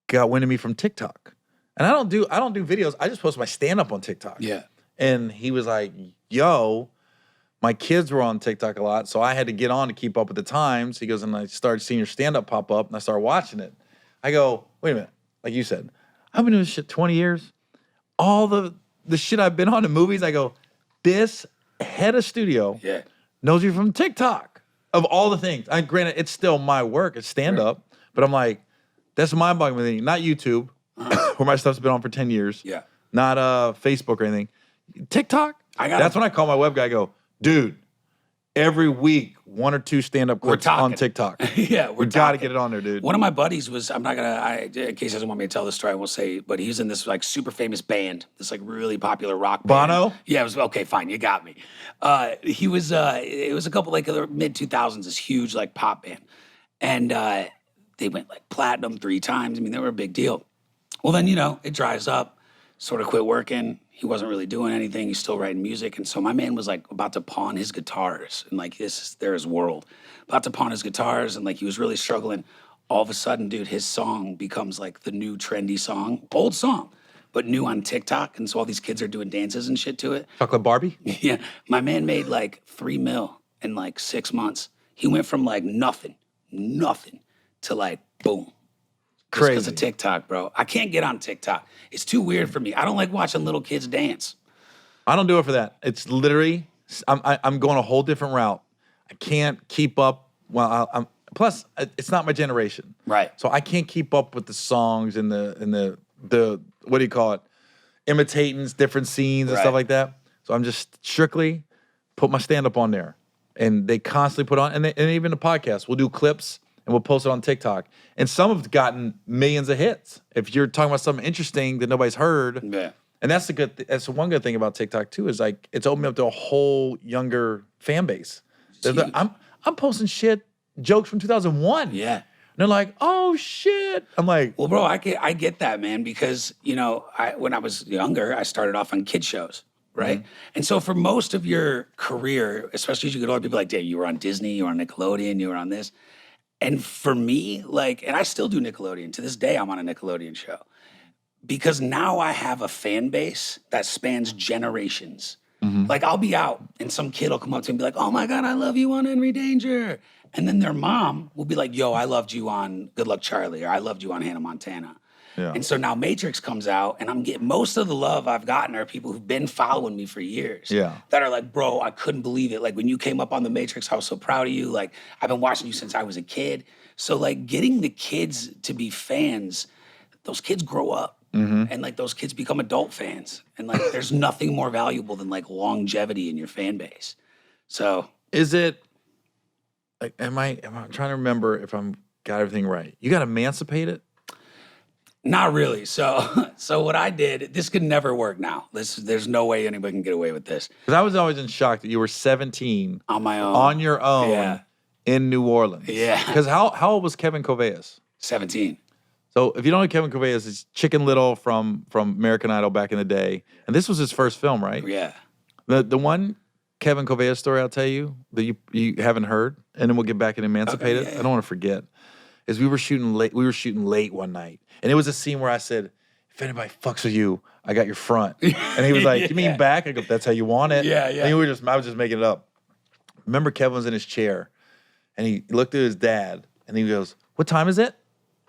got wind of me from TikTok. And I don't do videos. I just post my stand-up on TikTok. Yeah. And he was like, yo, my kids were on TikTok a lot, so I had to get on to keep up with the times. He goes, and I started seeing your stand-up pop up, and I started watching it. I go, wait a minute, like you said, I've been doing this shit 20 years. All the shit I've been on in movies, I go, this head of studio knows you from TikTok. Of all the things. Granted, it's still my work, it's stand-up, but I'm like, that's mind-boggling thing. Not YouTube, where my stuff's been on for 10 years. Yeah. Not Facebook or anything. TikTok? That's when I call my web guy, I go, dude, every week, 1 or 2 stand-up clips on TikTok. Yeah, we got to get it on there, dude. One of my buddies was, I'm not going to, in case he doesn't want me to tell the story, I won't say, but he's in this like super famous band, this like really popular rock band. Bono? Yeah, it was, okay, fine, you got me. He was, it was a couple like mid-2000s, this huge like pop band. And they went like platinum 3 times. I mean, they were a big deal. Well, then, it dries up, sort of quit working. He wasn't really doing anything. He's still writing music. And so my man was like about to pawn his guitars. And like, they're his world. About to pawn his guitars. And like, he was really struggling. All of a sudden, dude, his song becomes like the new trendy song. Old song, but new on TikTok. And so all these kids are doing dances and shit to it. Chocolate Barbie? Yeah. My man made like 3 mil in like 6 months. He went from like nothing to like boom. Crazy. Because of TikTok, bro. I can't get on TikTok. It's too weird for me. I don't like watching little kids dance. I don't do it for that. It's literally, I'm going a whole different route. I can't keep up. Well, plus it's not my generation, Right. So I can't keep up with the songs and the what do you call it, imitating different scenes and stuff like that. So I'm just strictly put my stand up on there, and they constantly put on, and even the podcast. We'll do clips and we'll post it on TikTok, and some have gotten millions of hits. If you're talking about something interesting that nobody's heard, and that's the good. That's the one good thing about TikTok too, is like it's opened up to a whole younger fan base. I'm posting jokes from 2001. Yeah. And they're like, oh shit. I'm like, well, bro, I get that, man, because when I was younger, I started off on kid shows, right? Mm-hmm. And so for most of your career, especially as you get older, people are like, damn, you were on Disney, you were on Nickelodeon, you were on this. And for me, like, and I still do Nickelodeon. To this day, I'm on a Nickelodeon show. Because now I have a fan base that spans generations. Mm-hmm. Like, I'll be out, and some kid will come up to me and be like, oh my God, I love you on Henry Danger. And then their mom will be like, yo, I loved you on Good Luck Charlie, or I loved you on Hannah Montana. Yeah. And so now Matrix comes out, and I'm getting most of the love I've gotten are people who've been following me for years. Yeah. That are like, bro, I couldn't believe it. Like, when you came up on the Matrix, I was so proud of you. Like, I've been watching you since I was a kid. So like getting the kids to be fans, those kids grow up. Mm-hmm. And like those kids become adult fans. And like there's nothing more valuable than like longevity in your fan base. So is it like am I trying to remember if I'm got everything right? You got emancipated? Not really. So what I did, this could never work now. There's no way anybody can get away with this. Because I was always in shock that you were 17 on my own. On your own in New Orleans. Yeah. Because how old was Kevin Coveas? 17. So if you don't know Kevin Coveas, it's Chicken Little from American Idol back in the day. And this was his first film, right? Yeah. The one Kevin Coveas story I'll tell you that you haven't heard, and then we'll get back and Emancipated. Okay, I don't want to forget. Is we were shooting late one night. And it was a scene where I said, if anybody fucks with you, I got your front. And he was like, you mean back? I go, that's how you want it. Yeah. And I was just making it up. Remember Kevin was in his chair and he looked at his dad and he goes, what time is it?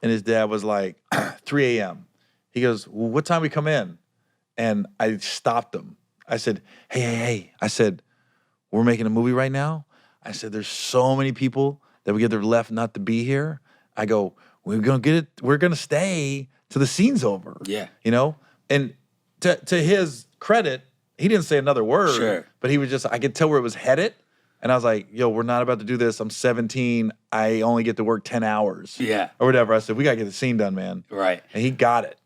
And his dad was like, 3 a.m. He goes, well, what time we come in? And I stopped him. I said, hey. I said, we're making a movie right now. I said, there's so many people that we either left not to be here. I go, we're gonna stay till the scene's over. Yeah. And to his credit, he didn't say another word. Sure. But he was just, I could tell where it was headed. And I was like, yo, we're not about to do this. I'm 17. I only get to work 10 hours. Yeah. Or whatever. I said, we gotta get the scene done, man. Right. And he got it.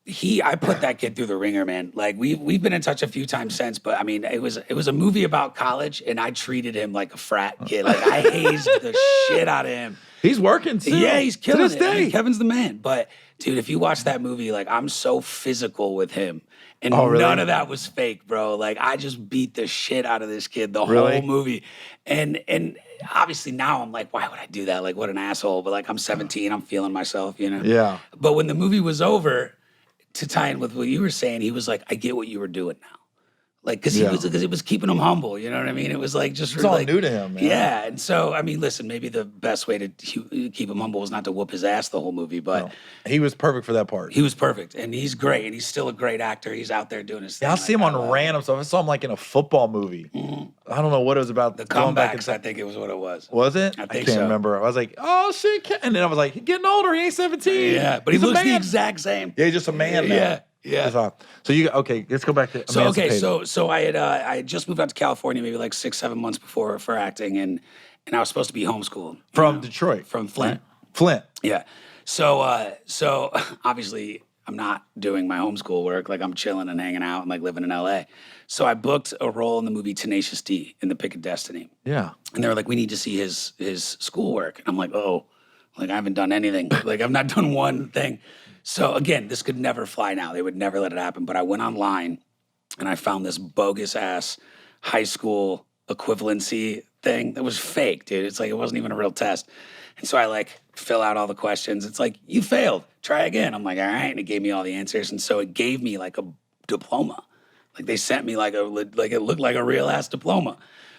I put that kid through the ringer, man. Like we've been in touch a few times since, but I mean, it was a movie about college, and I treated him like a frat kid. Like I hazed the shit out of him. He's working too. Yeah, he's killing to this it. day. I mean, Kevin's the man. But dude, if you watch that movie, like I'm so physical with him. And really? None of that was fake, bro. Like I just beat the shit out of this kid the really? whole movie. And obviously now I'm like, why would I do that? Like what an asshole. But like I'm 17, I'm feeling myself, Yeah. But when the movie was over, to tie in with what you were saying, he was like, I get what you were doing now. Like, because it was keeping him humble. You know what I mean? It was like just It's all like, new to him, man. Yeah, and so I mean, listen, maybe the best way to keep him humble was not to whoop his ass the whole movie, but he was perfect for that part. he was perfect, and he's great, and he's still a great actor. He's out there doing his thing. Yeah, I see him on random stuff. I saw him like in a football movie. I don't know what it was about. The comebacks, I think it was what it was. Was it? I think can't so. remember. I was like, oh shit, and then I was like, he's getting older. He ain't 17. Yeah, but he's he looks a man. the exact same. Yeah, he's just a man now. Yeah. Yeah. So let's go back to Emancipated. So I had just moved out to California maybe like 6-7 months before for acting, and I was supposed to be homeschooled From Detroit, from Flint. Flint. Yeah. So obviously I'm not doing my homeschool work. Like I'm chilling and hanging out and like living in LA. So I booked a role in the movie Tenacious D in The Pick of Destiny. Yeah. And they were like, we need to see his schoolwork. And I'm like, oh, like I haven't done anything. Like I've not done one thing. So again, this could never fly now. They would never let it happen. But I went online and I found this bogus ass high school equivalency thing that was fake, dude. It's like it wasn't even a real test. And so I like fill out all the questions. It's like, you failed. Try again. I'm like, all right. And it gave me all the answers. And so it gave me like a diploma. Like they sent me like it looked like a real ass diploma.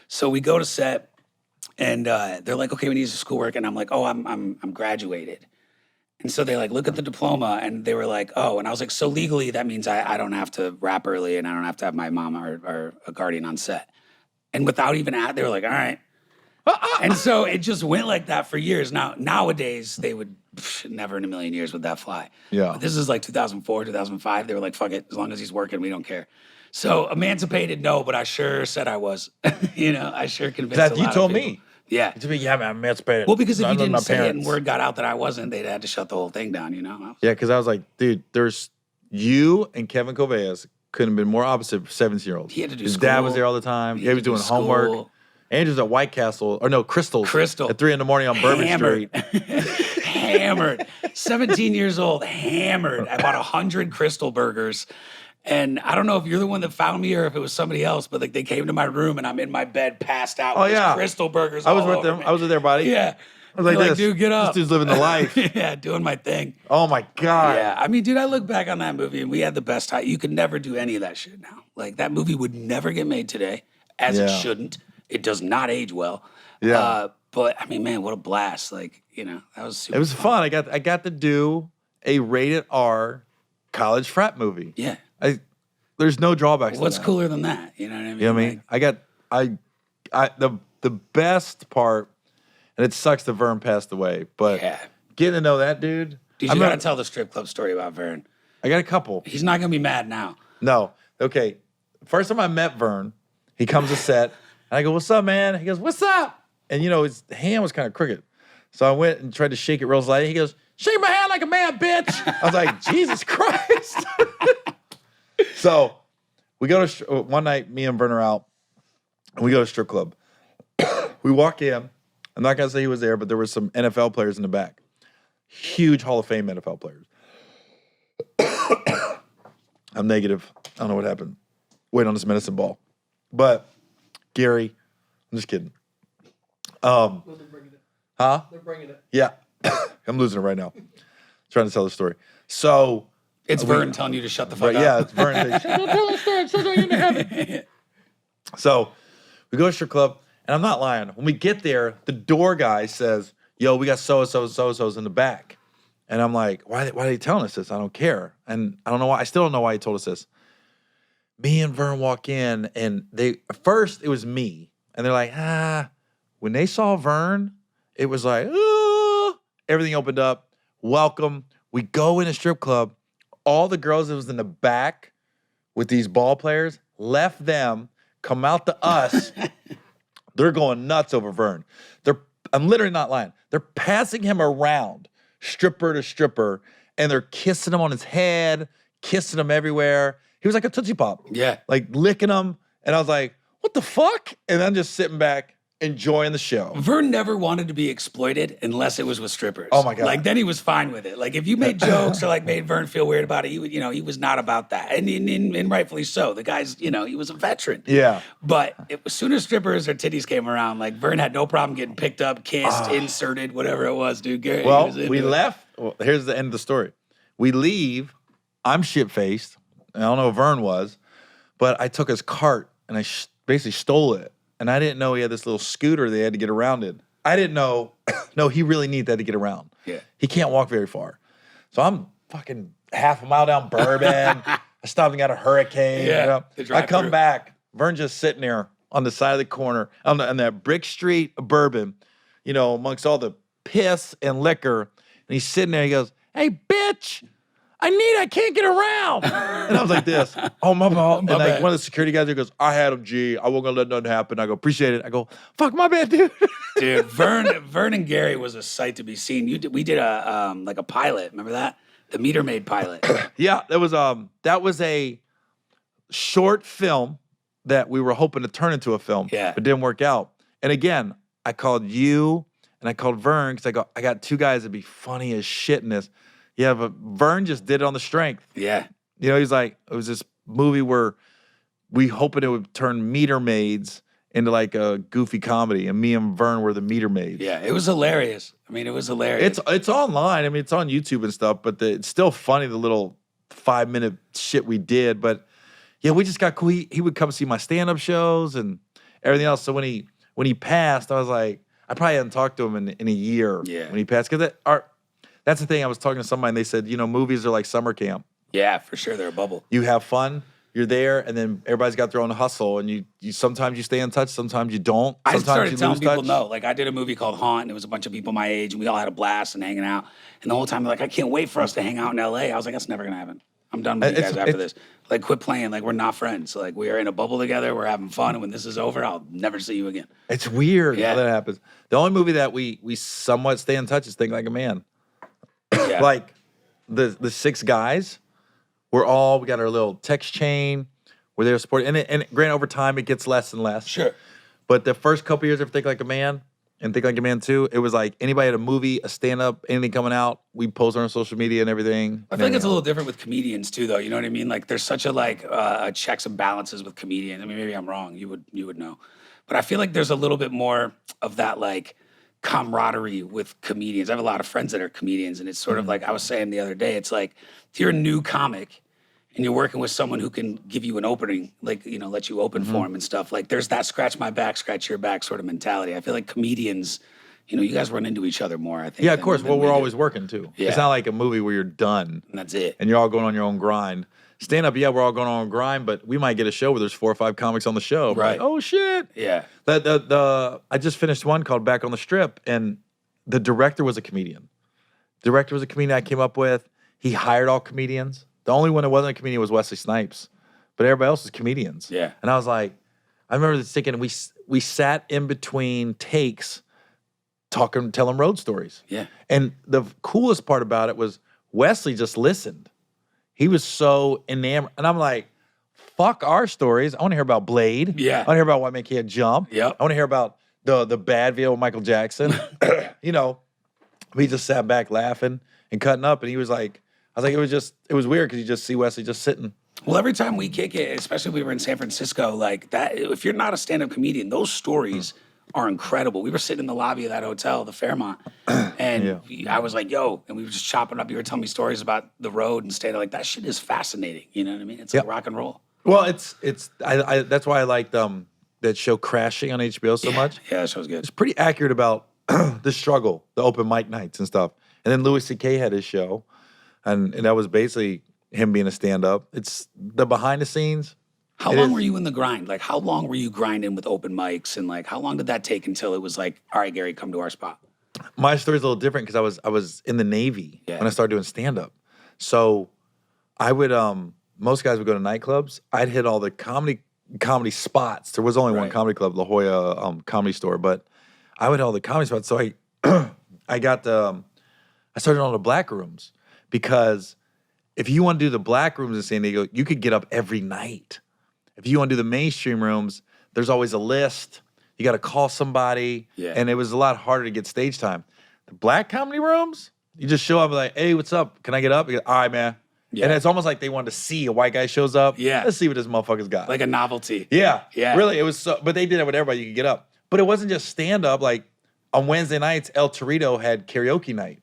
So we go to set and they're like, okay, we need some schoolwork. And I'm like, oh, I'm graduated. And so they like look at the diploma and they were like, oh, and I was like, so legally that means I don't have to rap early and I don't have to have my mom or a guardian on set. And without even they were like, all right. And so it just went like that for years. Now, nowadays, they would never in a million years would that fly. Yeah. But this is like 2004, 2005. They were like, fuck it. As long as he's working, we don't care. So emancipated, no, but I sure said I was. I sure convinced a lot You told of people. me. Yeah. You told me, yeah, man, I'm emancipated. Well, because if I you love didn't my say it parents. and word got out that I wasn't, they'd had to shut the whole thing down, Yeah, because I was like, dude, there's you and Kevin Coveas couldn't have been more opposite for 17-year-olds. He had to do His school. dad was there all the time. He was doing homework. Andrew's at White Castle, or no, Crystal. At 3 a.m. on Bourbon Street. Hammered. 17 years old, hammered. I bought 100 Crystal burgers. And I don't know if you're the one that found me or if it was somebody else, but like they came to my room and I'm in my bed, passed out with Crystal burgers. I was with them. I was with their buddy. Yeah. I was like, dude, get up. This dude's living the life. Yeah, doing my thing. Oh my God. Yeah. I mean, dude, I look back on that movie and we had the best time. You could never do any of that shit now. Like that movie would never get made today, as it shouldn't. It does not age well. Yeah. But I mean, man, what a blast. Like, that was super It was fun. I got to do a rated R college frat movie. Yeah. There's no drawbacks. What's to that. cooler than that? You know what I mean? You know what I mean? The best part, and it sucks that Verne passed away, but getting to know that dude. Dude, you gotta tell the strip club story about Verne. I got a couple. He's not gonna be mad now. No. Okay. First time I met Verne, he comes to set, and I go, "What's up, man?" He goes, "What's up?" And his hand was kind of crooked. So I went and tried to shake it real slightly. He goes, "Shake my hand like a man, bitch." I was like, Jesus Christ. So we go to one night, me and Verne are out, and we go to a strip club. We walk in. I'm not going to say he was there, but there were some NFL players in the back. Huge Hall of Fame NFL players. I'm negative. I don't know what happened. Wait on this medicine ball. But, Gary, I'm just kidding. They're bringing it. Huh? They're bringing it. Yeah. I'm losing it right now. Trying to tell the story. So... It's Verne telling you to shut the fuck up. Yeah, it's Verne. Don't tell the story. I'm still going into heaven. So we go to strip club, and I'm not lying. When we get there, the door guy says, "Yo, we got so-and-so's in the back." And I'm like, why are they telling us this? I don't care. And I don't know why. I still don't know why he told us this. Me and Verne walk in, and first it was me. And they're like, When they saw Verne, it was like, everything opened up. Welcome. We go in a strip club. All the girls that was in the back with these ball players left them, come out to us. They're going nuts over Verne. I'm literally not lying. They're passing him around, stripper to stripper, and they're kissing him on his head, kissing him everywhere. He was like a Tootsie Pop. Yeah. Like licking him. And I was like, what the fuck? And I'm just sitting back, enjoying the show. Verne never wanted to be exploited unless it was with strippers. Oh my God. Like then he was fine with it. Like if you made jokes or like made Verne feel weird about it, he was not about that. And rightfully so. The guy's, he was a veteran. Yeah. But as soon as strippers or titties came around, like Verne had no problem getting picked up, kissed, inserted, whatever it was, dude. Gary, well, we left. Well, here's the end of the story. We leave. I'm shit-faced. I don't know if Verne was. But I took his cart and I basically stole it. And I didn't know he had this little scooter they had to get around in. I didn't know, no, he really needed that to get around. Yeah. He can't walk very far. So I'm fucking half a mile down Bourbon. I stopped and got a Hurricane. Yeah, You the know? I come drive-thru. back, Verne just sitting there on the side of the corner on that brick street of Bourbon, you know, amongst all the piss and liquor. And he's sitting there, he goes, "Hey, bitch, I can't get around." And I was like this, oh, my fault. And like bad. one of the security guys there goes, "I had him, G. I wasn't gonna let nothing happen." I go, "Appreciate it." I go, "Fuck, my bad, dude." Dude, Verne and Gary was a sight to be seen. We did a like a pilot. Remember that? The Meter Maid pilot. Yeah, that was a short film that we were hoping to turn into a film. Yeah. But didn't work out. And again, I called you and I called Verne because I got two guys that'd be funny as shit in this. Yeah, but Verne just did it on the strength. Yeah. You know, he's like, it was this movie where we hoping it would turn Meter Maids into like a goofy comedy, and me and Verne were the Meter Maids. Yeah. It was hilarious. I mean, it was hilarious. It's online. I mean, it's on YouTube and stuff, but it's still funny, the little 5-minute shit we did. But yeah, we just got cool. He would come see my stand-up shows and everything else. So when he passed, I was like, I probably hadn't talked to him in a year Yeah. when he passed. Because that's the thing. I was talking to somebody and they said, you know, movies are like summer camp. Yeah, for sure. They're a bubble. You have fun, you're there, and then everybody's got their own hustle. And you sometimes you stay in touch, sometimes you don't. I Sometimes started you telling lose people touch. no. Like I did a movie called Haunt, and it was a bunch of people my age, and we all had a blast and hanging out. And the whole time, they're like, I can't wait for us to hang out in LA. I was like, that's never gonna happen. I'm done with you guys after this. Like, quit playing. Like, we're not friends. Like, we are in a bubble together. We're having fun, and when this is over, I'll never see you again. It's weird Yeah. how that happens. The only movie that we somewhat stay in touch is Think Like a Man. Yeah. Like the 6 guys, we got our little text chain. We're there supporting, and granted, over time it gets less and less. Sure. But the first couple years of Think Like a Man and Think Like a Man 2, it was like anybody had a movie, a stand-up, anything coming out, we post on our social media and everything. I feel like it's a little different with comedians too, though. You know what I mean? Like, there's such a checks and balances with comedians. I mean, maybe I'm wrong. You would know, but I feel like there's a little bit more of that like camaraderie with comedians. I have a lot of friends that are comedians, and it's sort of like I was saying the other day. It's like if you're a new comic and you're working with someone who can give you an opening, like, you know, let you open for him and stuff. Like, there's that scratch my back, scratch your back sort of mentality. I feel like comedians, you know, you guys run into each other more, I think. Yeah, of than- course. than Well, we we're do. always working too. Yeah. It's not like a movie where you're done And that's it. and you're all going on your own grind. Stand up, yeah, we're all going on our own grind, but we might get a show where there's 4 or 5 comics on the show. We're Right. like, oh shit. Yeah. I just finished one called Back on the Strip, and the director was a comedian. I came up with. He hired all comedians. The only one that wasn't a comedian was Wesley Snipes, but everybody else was comedians. Yeah. And I was like, I remember thinking we sat in between takes, telling road stories. Yeah. And the coolest part about it was Wesley just listened. He was so enamored, and I'm like, fuck our stories. I want to hear about Blade. Yeah. I want to hear about why Make Can't Jump. Yep. I want to hear about the bad video with Michael Jackson. You know, we just sat back laughing and cutting up, and he was like, I was like, it was weird because you just see Wesley just sitting. Well, every time we kick it, especially if we were in San Francisco, like that, if you're not a stand-up comedian, those stories are incredible. We were sitting in the lobby of that hotel, the Fairmont, and I was like, yo, and we were just chopping up. You were telling me stories about the road and stand like that shit is fascinating. You know what I mean? It's like rock and roll. Well, it's I that's why I liked that show Crashing on HBO so much. Yeah, that show's good. It's pretty accurate about the struggle, the open mic nights and stuff. And then Louis C.K. had his show, and that was basically him being a stand-up. It's the behind the scenes. How long were you in the grind? Like, how long were you grinding with open mics? And like, how long did that take until it was like, all right, Gary, come to our spot? My story's a little different because I was in the Navy Yeah. when I started doing stand-up. So I would most guys would go to nightclubs. I'd hit all the comedy spots. There was only one Right. comedy club, La Jolla Comedy Store, but I would hit all the comedy spots. So I started on the black rooms because if you want to do the black rooms in San Diego, you could get up every night. If you want to do the mainstream rooms, there's always a list. You got to call somebody, Yeah. and it was a lot harder to get stage time. The black comedy rooms, you just show up and like, hey, what's up? Can I get up? You go, all right, man. Yeah. And it's almost like they wanted to see a white guy shows up. Yeah. Let's see what this motherfucker's got. Like a novelty. Yeah. Yeah. Really, it was so, but they did it with everybody. You could get up. But it wasn't just stand up. Like on Wednesday nights, El Torito had karaoke night,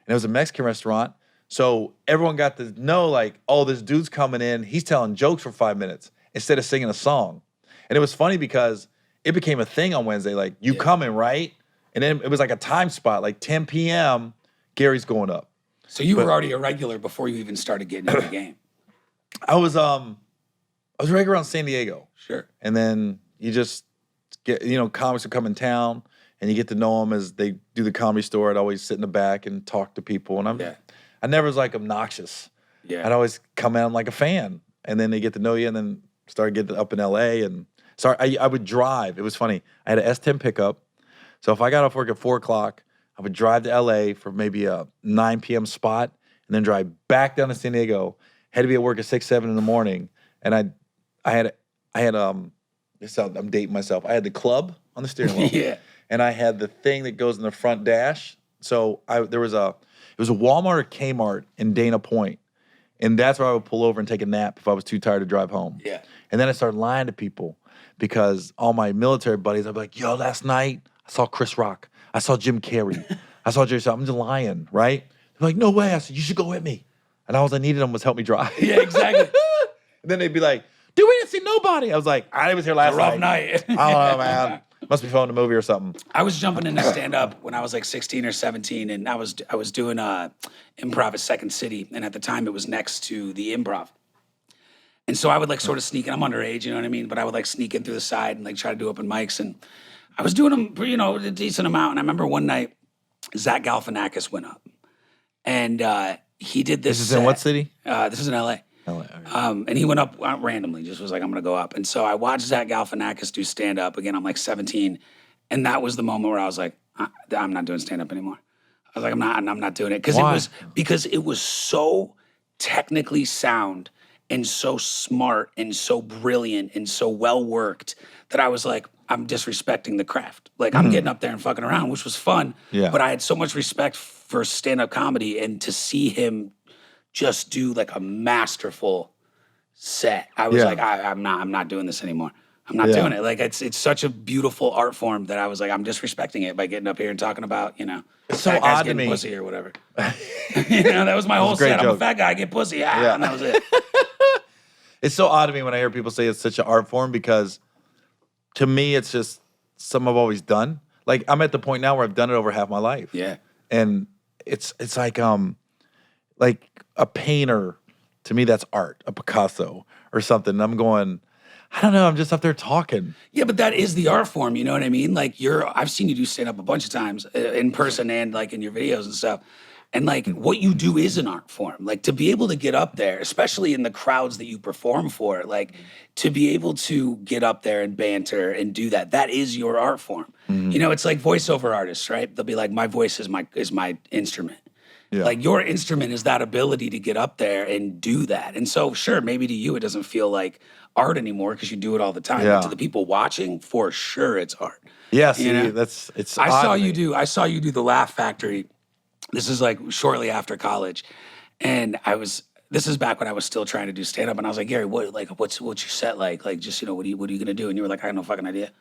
and it was a Mexican restaurant. So everyone got to know, like, oh, this dude's coming in. He's telling jokes for 5 minutes. instead of singing a song. And it was funny because it became a thing on Wednesday, like, you coming, right? And then it was like a time spot, like 10 p.m., Gary's going up. So you were already a regular before you even started getting in the game. I was right around San Diego. Sure. And then you just get, comics would come in town and you get to know them as they do the Comedy Store. I'd always sit in the back and talk to people. And I never was like obnoxious. Yeah. I'd always come out like a fan. And then they get to know you and then start getting up in LA. And so I would drive. It was funny. I had an S10 pickup. So if I got off work at 4 o'clock, I would drive to LA for maybe a 9 p.m. spot and then drive back down to San Diego. Had to be at work at 6, 7 in the morning. And I had I'm dating myself. I had the club on the steering wheel. Yeah. And I had the thing that goes in the front dash. So it was a Walmart or Kmart in Dana Point. And that's where I would pull over and take a nap if I was too tired to drive home. Yeah. And then I started lying to people because all my military buddies, I'd be like, yo, last night I saw Chris Rock. I saw Jim Carrey. I saw Jerry Seinfeld. I'm just lying, right? They're like, no way. I said, you should go with me. And all I needed them was help me drive. Yeah, exactly. And then they'd be like, dude, we didn't see nobody. I was like, I was here last Rough night. night. I don't know, man. Must be filming a movie or something. I was jumping into stand-up when I was like 16 or 17, and I was doing improv at Second City, and at the time it was next to the Improv. And so I would like sort of sneak in. I'm underage, you know what I mean? But I would like sneak in through the side and like try to do open mics, and I was doing them, a decent amount. And I remember one night, Zach Galifianakis went up, and he did this. This is in what city? This is in LA. LA. Okay. And he went up randomly, just was like, I'm going to go up. And so I watched Zach Galifianakis do stand-up. Again, I'm like 17. And that was the moment where I was like, I'm not doing stand-up anymore. I was like, I'm not doing it. Because it was so technically sound and so smart and so brilliant and so well-worked that I was like, I'm disrespecting the craft. Like, I'm getting up there and fucking around, which was fun. Yeah. But I had so much respect for stand-up comedy, and to see him just do like a masterful set. I was like, I'm not doing this anymore. I'm not doing it. Like, it's such a beautiful art form that I was like, I'm disrespecting it by getting up here and talking about, It's so fat guys odd to getting me. pussy or whatever. That was my whole great set. I'm a joke. fat guy, I get pussy. And that was it. It's so odd to me when I hear people say it's such an art form because to me, it's just something I've always done. Like, I'm at the point now where I've done it over half my life. Yeah. And it's like a painter, to me, that's art, a Picasso or something. And I'm going, I don't know, I'm just up there talking. Yeah, but that is the art form, you know what I mean? Like, I've seen you do stand-up a bunch of times in person and like in your videos and stuff. And like, what you do is an art form. Like, to be able to get up there, especially in the crowds that you perform for, like, to be able to get up there and banter and do that is your art form. Mm-hmm. It's like voiceover artists, right? They'll be like, my voice is my instrument. Yeah. Like, your instrument is that ability to get up there and do that. And so, sure, maybe to you it doesn't feel like art anymore because you do it all the time. Yeah. But to the people watching, for sure, it's art. Yeah, see, it's. I saw you do the Laugh Factory. This is like shortly after college, and this is back when I was still trying to do stand up, and I was like, Gary, what's your set like? Like, just what are you gonna do? And you were like, I have no fucking idea.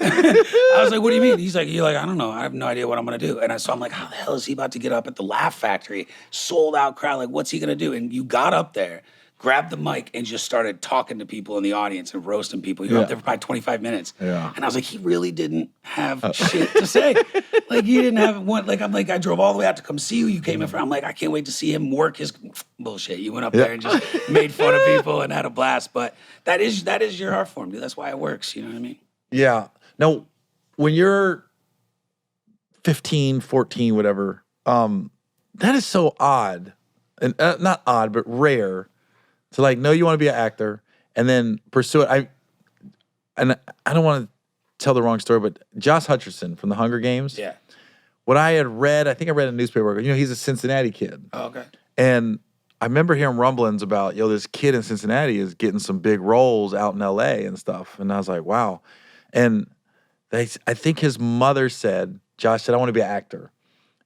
I was like, what do you mean? He's like, I don't know. I have no idea what I'm gonna do. And so I'm like, how the hell is he about to get up at the Laugh Factory, sold out crowd? Like, what's he gonna do? And you got up there, grabbed the mic, and just started talking to people in the audience and roasting people. You were up there for probably 25 minutes. Yeah. And I was like, he really didn't have shit to say. Like, he didn't have one. Like, I'm like, I drove all the way out to come see you. You came in for. I'm like, I can't wait to see him work his bullshit. You went up there and just made fun of people and had a blast. But that is your art form, dude. That's why it works. You know what I mean? Yeah. Now, when you're 15, 14, whatever, that is so odd. And not odd, but rare to like know you want to be an actor and then pursue it. I don't want to tell the wrong story, but Josh Hutcherson from the Hunger Games. Yeah. What I had read, I think I read in a newspaper, he's a Cincinnati kid. Oh, okay. And I remember hearing rumblings about, this kid in Cincinnati is getting some big roles out in LA and stuff. And I was like, wow. And I think his mother said, Josh said, I want to be an actor.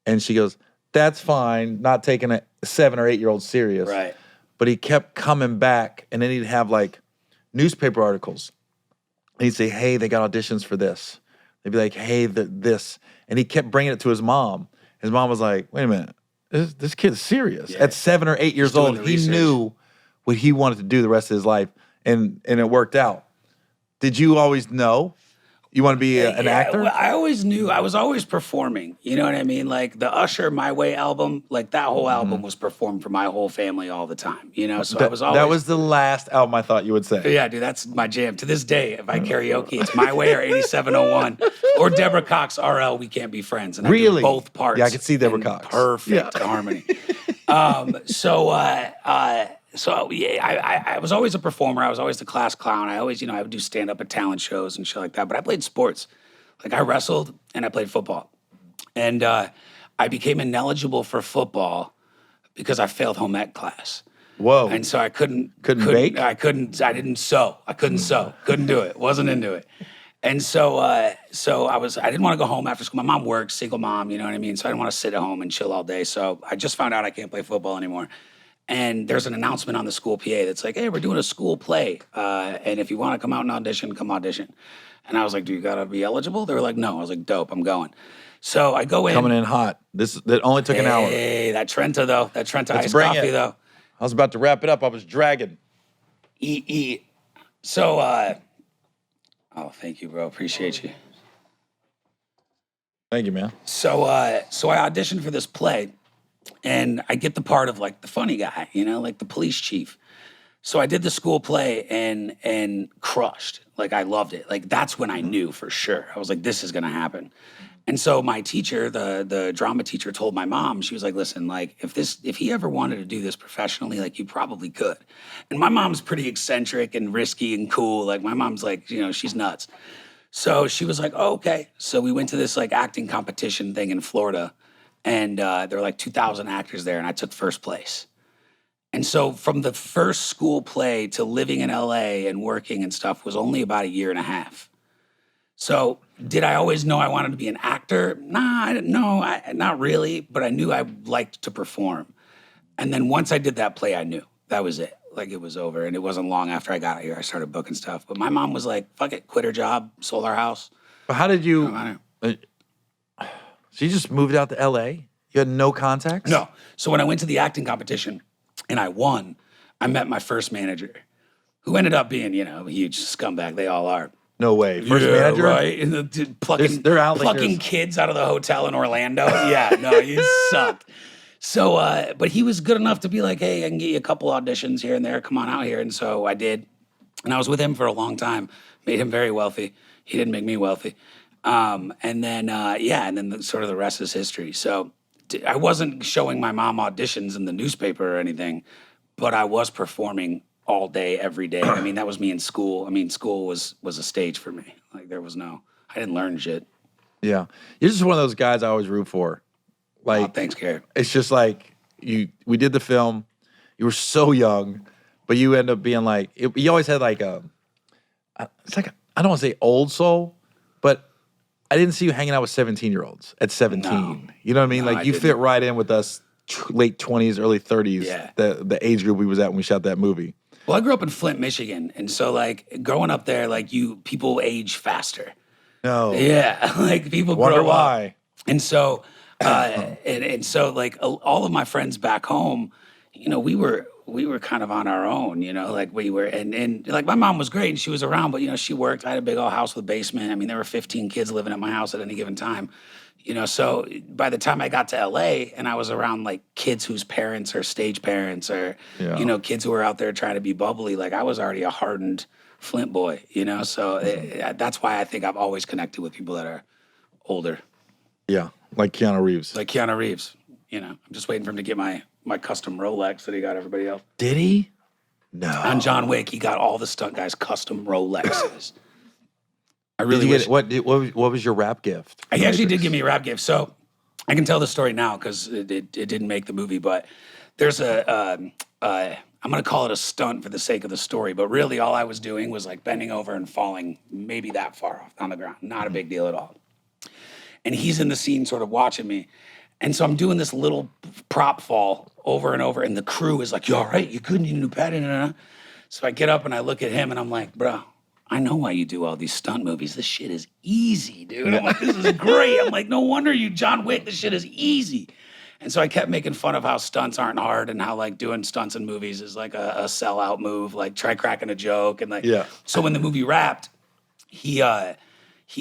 And she goes, that's fine, not taking a 7 or 8 year old serious. Right. But he kept coming back, and then he'd have like newspaper articles. And he'd say, hey, they got auditions for this. They'd be like, hey, this. And he kept bringing it to his mom. His mom was like, wait a minute, this kid's serious. Yeah. At 7 or 8 years old, he knew what he wanted to do the rest of his life. and it worked out. Did you always know you want to be an actor? Well, I always knew I was always performing. You know what I mean? Like the Usher My Way album, like that whole album was performed for my whole family all the time. You know, so I was always. That was the last album I thought you would say. Yeah, dude, that's my jam. To this day, if I karaoke, it's My Way or 8701 or Deborah Cox RL, We Can't Be Friends. And I do both parts. Yeah, I could see Deborah Cox. Perfect harmony. So yeah, I was always a performer. I was always the class clown. I always, I would do stand up at talent shows and shit like that. But I played sports. Like I wrestled and I played football. And I became ineligible for football because I failed home ec class. Whoa. And so I couldn't bake? I didn't sew. I couldn't sew. Couldn't do it. Wasn't into it. And so I didn't want to go home after school. My mom worked, single mom, you know what I mean? So I didn't want to sit at home and chill all day. So I just found out I can't play football anymore. And there's an announcement on the school PA that's like, hey, we're doing a school play. And if you want to come out and audition, come audition. And I was like, do you got to be eligible? They were like, no. I was like, dope, I'm going. So I go in. Coming in hot. That only took an hour. Hey, that Trenta, though. That Trenta Let's iced bring coffee, it. though. I was about to wrap it up. I was dragging. So, oh, thank you, bro. Appreciate you. Thank you, man. So I auditioned for this play, and I get the part of like the funny guy, like the police chief. So I did the school play and crushed. Like I loved it. Like that's when I knew for sure. I was like, this is gonna happen. And so my teacher, the drama teacher, told my mom, she was like, listen, like if he ever wanted to do this professionally, like you probably could. And my mom's pretty eccentric and risky and cool. Like my mom's like, she's nuts. So she was like, oh, okay. So we went to this like acting competition thing in Florida, and there were like 2,000 actors there, and I took first place. And so from the first school play to living in LA and working and stuff was only about a year and a half. So did I always know I wanted to be an actor? Nah, I didn't know. Not really, but I knew I liked to perform. And then once I did that play, I knew that was it. Like it was over. And it wasn't long after I got here, I started booking stuff. But my mom was like, fuck it, quit her job, sold our house. But how did you, so you just moved out to LA? You had no contacts? No. So when I went to the acting competition and I won, I met my first manager, who ended up being, a huge scumbag. They all are. No way. First manager? Right. And They're out like plucking kids out of the hotel in Orlando. Yeah, no, he sucked. So, but he was good enough to be like, hey, I can get you a couple auditions here and there. Come on out here. And so I did. And I was with him for a long time. Made him very wealthy. He didn't make me wealthy. And then sort of the rest is history. So I wasn't showing my mom auditions in the newspaper or anything, but I was performing all day, every day. I mean, that was me in school. I mean, school was a stage for me. Like I didn't learn shit. Yeah. You're just one of those guys I always root for. Like, thanks, Gary. It's just like we did the film. You were so young, but you end up being like, you always had like it's like, I don't want to say old soul, but I didn't see you hanging out with 17-year-olds at 17. No. You know what I mean? No, like you fit right in with us late 20s, early 30s, Yeah. the age group we was at when we shot that movie. Well, I grew up in Flint, Michigan. And so like growing up there, like people age faster. No. Yeah. Like people Wonder grow why. up. And so, and so like all of my friends back home, we were kind of on our own, like we were, and like my mom was great and she was around, but she worked. I had a big old house with a basement. I mean, there were 15 kids living at my house at any given time, so by the time I got to LA and I was around like kids whose parents are stage parents or, kids who were out there trying to be bubbly, like I was already a hardened Flint boy, so that's why I think I've always connected with people that are older. Yeah. Like Keanu Reeves. Like Keanu Reeves, I'm just waiting for him to get my custom Rolex that he got everybody else. Did he? No. On John Wick, he got all the stunt guys custom Rolexes. I really wish. What was your rap gift? He actually did give me a rap gift. So I can tell the story now because it didn't make the movie, but there's I'm going to call it a stunt for the sake of the story, but really all I was doing was like bending over and falling maybe that far off on the ground. Not a big deal at all. And he's in the scene sort of watching me. And so I'm doing this little prop fall over and over, and the crew is like, you all right? You good? You need a new pad? So I get up and I look at him, and I'm like, bro, I know why you do all these stunt movies. This shit is easy, dude. I'm like, this is great. I'm like, no wonder you John Wick. This shit is easy. And so I kept making fun of how stunts aren't hard and how like doing stunts in movies is like a sellout move. Like try cracking a joke and like. Yeah. So when the movie wrapped, he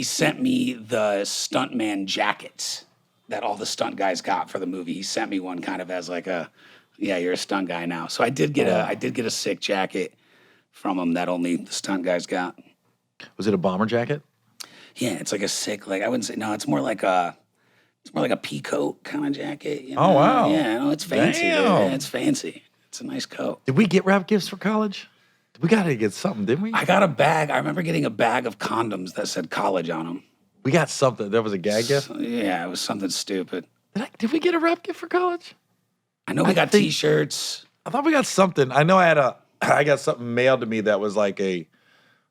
sent me the stuntman jackets that all the stunt guys got for the movie. He sent me one kind of as like yeah, you're a stunt guy now. So I did get a sick jacket from him that only the stunt guys got. Was it a bomber jacket? Yeah, it's like a sick, like I wouldn't say no, it's more like a pea coat kind of jacket. You know? Oh, wow. Yeah, no, it's fancy. Dude. Damn. Yeah, it's fancy. It's a nice coat. Did we get wrap gifts for college? We got to get something, didn't we? I got a bag. I remember getting a bag of condoms that said college on them. We got something. There was a gag gift. Yeah, it was something stupid. Did we get a wrap gift for college? I know we got T-shirts. I thought we got something. I know I got something mailed to me that was like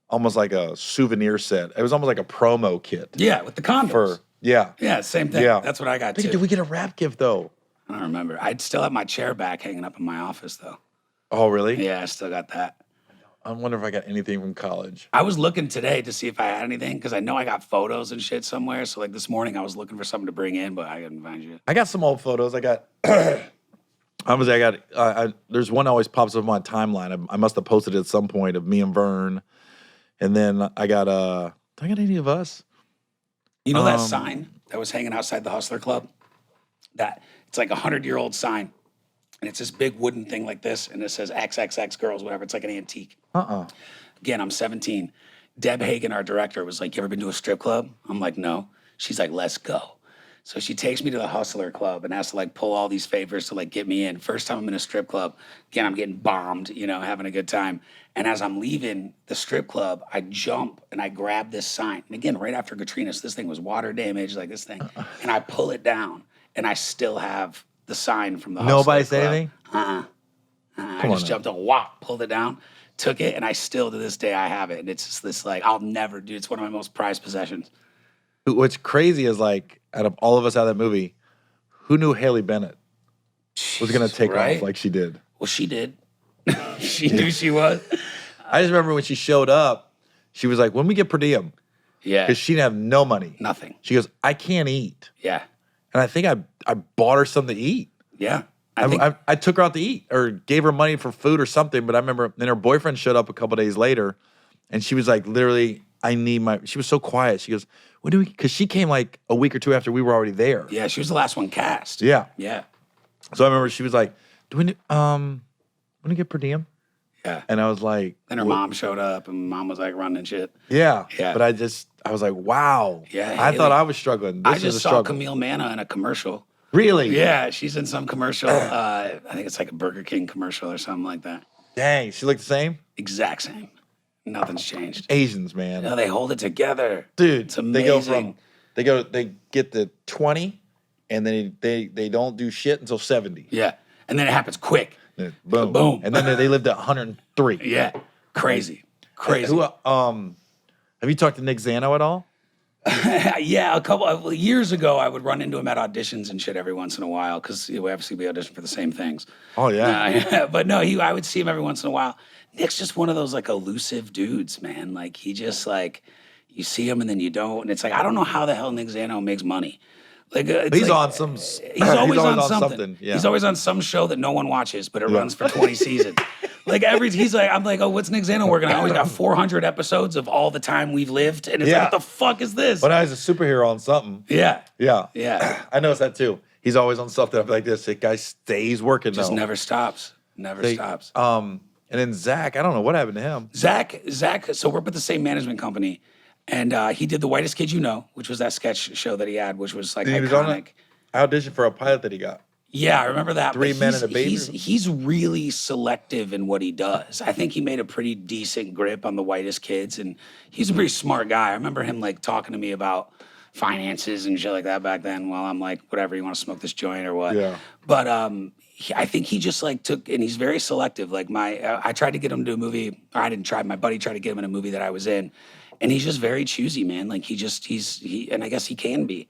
almost like a souvenir set. It was almost like a promo kit. Yeah, with the condoms. Yeah, same thing. Yeah. That's what I got too. Did we get a wrap gift though? I don't remember. I'd still have my chair back hanging up in my office though. Oh, really? Yeah, I still got that. I wonder if I got anything from college. I was looking today to see if I had anything because I know I got photos and shit somewhere. So like this morning I was looking for something to bring in, but I couldn't find shit. I got some old photos. I got. There's one that always pops up on my timeline. I must have posted it at some point of me and Verne, and then I got. Did I got any of us? You know that sign that was hanging outside the Hustler Club? That it's like 100-year-old sign, and it's this big wooden thing like this, and it says XXX girls, whatever. It's like an antique. Again, I'm 17. Deb Hagen, our director, was like, "You ever been to a strip club?" I'm like, "No." She's like, "Let's go." So she takes me to the Hustler Club and has to like pull all these favors to like get me in. First time I'm in a strip club. Again, I'm getting bombed, you know, having a good time. And as I'm leaving the strip club, I jump and I grab this sign. And again, right after Katrina, so this thing was water damaged, like this thing. And I pull it down and I still have the sign from the Hustler Nobody Club. say anything? I just jumped on, whop, pulled it down, took it, and I still to this day I have it. And it's just this like, I'll never do. It's one of my most prized possessions. What's crazy is like, out of all of us out of that movie, who knew Haley Bennett was going to take off like she did? Well, she did. She knew she was. I just remember when she showed up, she was like, "When we get per diem," Yeah. because she didn't have no money. Nothing. She goes, "I can't eat," Yeah. and I think I bought her something to eat. Yeah. I I took her out to eat or gave her money for food or something. But I remember then her boyfriend showed up a couple days later, and she was like, literally, "I need my." She was so quiet. She goes, "When do we?" Because she came like a week or two after we were already there. yeah, she was the last one cast. Yeah. Yeah. So I remember she was like, "Do we when we get per diem?" Yeah. And I was like, Then her mom showed up and mom was like running shit. Yeah. Yeah. But I was like, wow. Yeah, I Haley. thought I was struggling. This I is just a saw struggle. Camille Manna in a commercial. Really? Yeah, she's in some commercial. I think it's like a Burger King commercial or something like that. Dang. She looked the same? Exact same. Nothing's changed. Asians, man. No, they hold it together. Dude, It's amazing. they get the 20 and then they don't do shit until 70. Yeah. And then it happens quick. Then boom. Boom. And then they lived at 103. Yeah. Crazy. Crazy. Have you talked to Nick Zano at all? Yeah, a couple of years ago, I would run into him at auditions and shit every once in a while because obviously we audition for the same things. Oh, yeah. But no, I would see him every once in a while. Nick's just one of those like elusive dudes, man. Like he just like you see him and then you don't, and it's like I don't know how the hell Nick Zano makes money. Like He's like, on some. He's always on something. Yeah. He's always on some show that no one watches, but it runs for 20 seasons. Like he's like, I'm like, oh, what's Nick Zano working on? Oh, he's got 400 episodes of all the time we've lived, and it's like, what the fuck is this? But now he's a superhero on something. Yeah, Yeah. yeah. I noticed that too. He's always on something like this. That guy stays working. Just though. never stops. Never stops. And then Zach, I don't know what happened to him. Zach. So we're with the same management company, and he did The Whitest Kid You Know, which was that sketch show that he had, which was like He was on iconic. it. I auditioned for a pilot that he got. Yeah, I remember that. Three but Men and a Baby? He's really selective in what he does. I think he made a pretty decent grip on The Whitest Kids, and he's a pretty smart guy. I remember him like talking to me about finances and shit like that back then. While I'm like, whatever, you want to smoke this joint or what? Yeah. But I think he just like took, and he's very selective. Like I tried to get him to do a movie, or I didn't try. My buddy tried to get him in a movie that I was in, and he's just very choosy, man. Like and I guess he can be.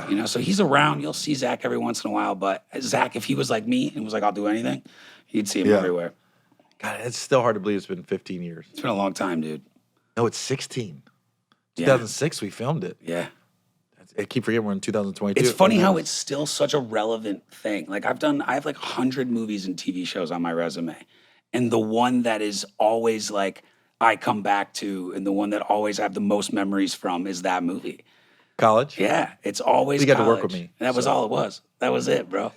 You know, so he's around. You'll see Zach every once in a while. But Zach, if he was like me and was like, I'll do anything, you'd see him everywhere. God, it's still hard to believe it's been 15 years. It's been a long time, dude. No, it's 16. Yeah. 2006 we filmed it. Yeah. I keep forgetting we're in 2022. It's funny how it's still such a relevant thing. Like I have like 100 movies and TV shows on my resume. And the one that is always like I come back to and the one that always I have the most memories from is that movie. College. Yeah, it's always You got to college. work with me. And that was all it was. That was it, bro.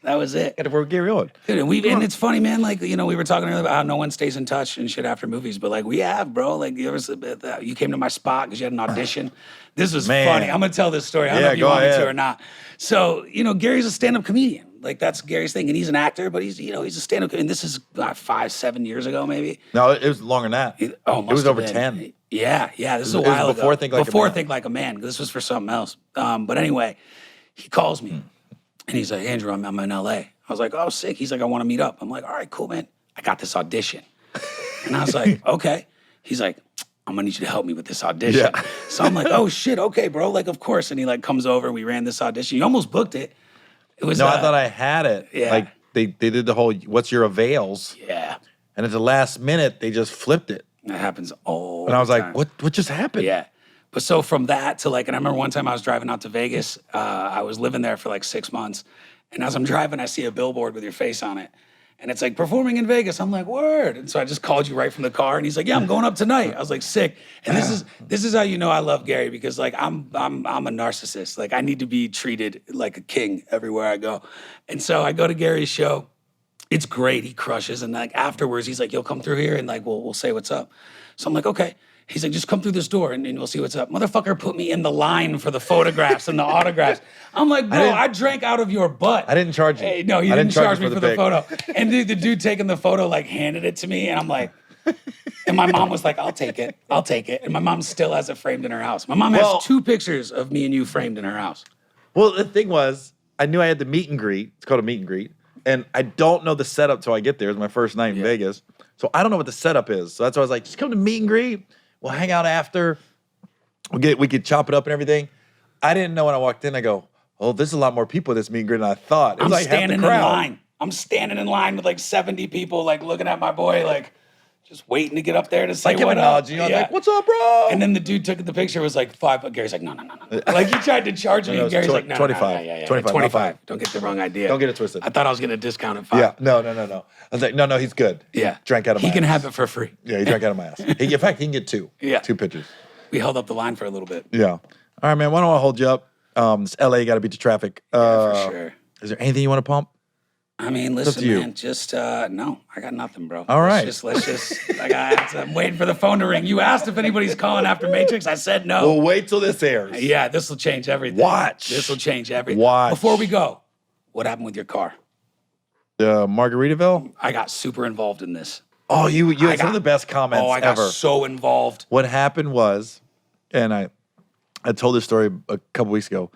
That was it. Got to work with Gary Owen. Dude, and it's funny, man. Like, we were talking earlier about how no one stays in touch and shit after movies, but like we have, bro. Like you came to my spot because you had an audition. This was funny. I'm gonna tell this story. I don't know if you want me to or not. So, Gary's a stand-up comedian. Like that's Gary's thing, and he's an actor, but he's a stand-up. And this is 5-7 years ago, maybe. No, it was longer than that. It was over 10. Yeah. This is a while before ago. Before Think Like a Man. This was for something else. But anyway, he calls me. And he's like, Andrew, I'm in LA. I was like, oh, sick. He's like, I want to meet up. I'm like, all right, cool, man. I got this audition. And I was like, okay. He's like, I'm going to need you to help me with this audition. Yeah. So I'm like, oh, shit, okay, bro. Like, of course. And he like comes over. We ran this audition. You almost booked it. It was. No, I thought I had it. Yeah. Like they did the whole, what's your avails? Yeah. And at the last minute, they just flipped it. That happens all the time. And I was like, what just happened? Yeah. But so from that to like, and I remember one time I was driving out to Vegas. I was living there for like 6 months. And as I'm driving, I see a billboard with your face on it. And it's like, performing in Vegas. I'm like, word. And so I just called you right from the car. And he's like, yeah, I'm going up tonight. I was like, sick. And this is how you know I love Gary, because like I'm a narcissist. Like I need to be treated like a king everywhere I go. And so I go to Gary's show. It's great. He crushes. And like afterwards, he's like, you'll come through here and like we'll say what's up. So I'm like, okay. He's like, just come through this door and we'll see what's up. Motherfucker put me in the line for the photographs and the autographs. I'm like, bro, I drank out of your butt. I didn't charge you. Hey, no, he didn't charge me for the photo. And the dude taking the photo like handed it to me. And I'm like, and my mom was like, I'll take it. And my mom still has it framed in her house. My mom has 2 pictures of me and you framed in her house. Well, the thing was, I knew I had the meet and greet. It's called a meet and greet. And I don't know the setup till I get there. It's my first night in Vegas. So I don't know what the setup is. So that's why I was like, just come to meet and greet. We'll hang out after. We could chop it up and everything. I didn't know when I walked in. I go, oh, there's a lot more people at this meet and greet than I thought. It was like standing half the crowd. in line. I'm standing in line with like 70 people, like looking at my boy, like just waiting to get up there to say what up. I was like, what's up, bro? And then the dude took the picture. Was like $5. But Gary's like, no. Like he tried to charge me. And Gary's like, no, 25. 25. Don't get the wrong idea. Don't get it twisted. I thought I was going to discount it 5. Yeah, no. I was like, no, he's good. Yeah. Drank out of my ass. He can have it for free. Yeah, he drank out of my ass. In fact, he can get 2. Yeah. 2 pictures. We held up the line for a little bit. Yeah. All right, man. Why don't I hold you up? This LA got to beat the traffic. For sure. Is there anything you want to pump? I mean, listen, man, just, no, I got nothing, bro. All right. Let's just, I'm waiting for the phone to ring. You asked if anybody's calling after Matrix. I said no. We'll wait till this airs. Yeah, this will change everything. Watch. This will change everything. Watch. Before we go, what happened with your car? Margaritaville? I got super involved in this. Oh, you had some of the best comments ever. I got so involved. What happened was, and I told this story a couple weeks ago,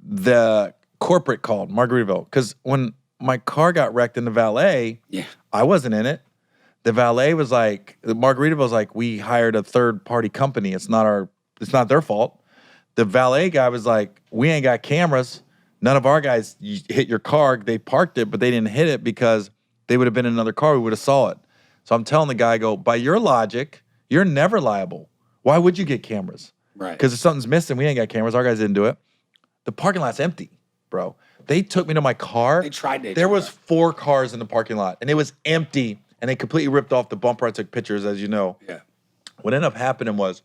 the corporate called Margaritaville, because when my car got wrecked in the valet, I wasn't in it. The valet was like, Margaritaville was like, we hired a third party company. It's not their fault. The valet guy was like, we ain't got cameras. None of our guys hit your car. They parked it, but they didn't hit it because they would have been in another car. We would have saw it. So I'm telling the guy, I go, by your logic, you're never liable. Why would you get cameras? Right. Because if something's missing, we ain't got cameras. Our guys didn't do it. The parking lot's empty, bro. They took me to my car. They tried to. There was 4 cars in the parking lot, and it was empty, and they completely ripped off the bumper. I took pictures, as you know. Yeah. What ended up happening was,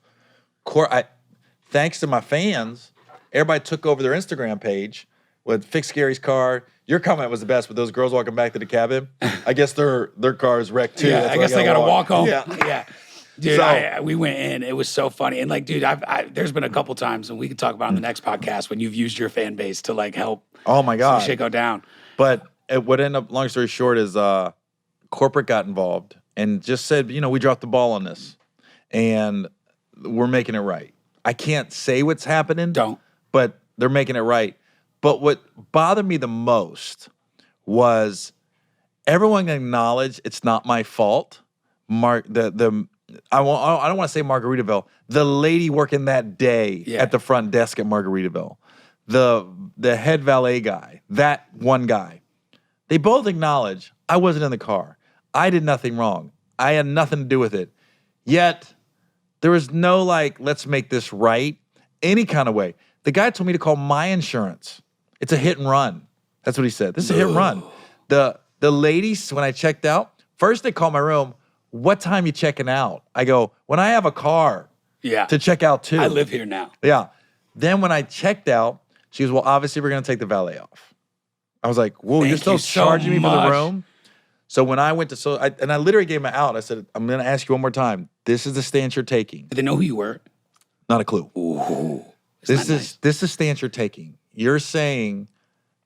thanks to my fans, everybody took over their Instagram page with Fix Gary's car. Your comment was the best with those girls walking back to the cabin. I guess their car is wrecked too. Yeah, I guess they got to walk home. Yeah. Dude, we went in. It was so funny. And like, dude, there's been a couple times, and we can talk about on the next podcast, when you've used your fan base to like help. Oh my God. Some shit go down. But what ended up, long story short, is corporate got involved and just said, we dropped the ball on this, and we're making it right. I can't say what's happening. Don't. But they're making it right. But what bothered me the most was everyone acknowledged it's not my fault. I don't want to say Margaritaville. The lady working that day at the front desk at Margaritaville, the head valet guy, that one guy, they both acknowledge I wasn't in the car. I did nothing wrong. I had nothing to do with it. Yet there was no like, let's make this right. any kind of way. The guy told me to call my insurance. It's a hit and run. That's what he said. This is a hit and run. The ladies, when I checked out, first they called my room. What time you checking out? I go, when I have a car to check out too. I live here now. Yeah. Then when I checked out, she goes, well, obviously we're going to take the valet off. I was like, whoa, you're still charging me for the room? So when I went to, and I literally gave him out. I said, I'm going to ask you one more time. This is the stance you're taking. Did they know who you were? Not a clue. Ooh. This is the stance you're taking. You're saying,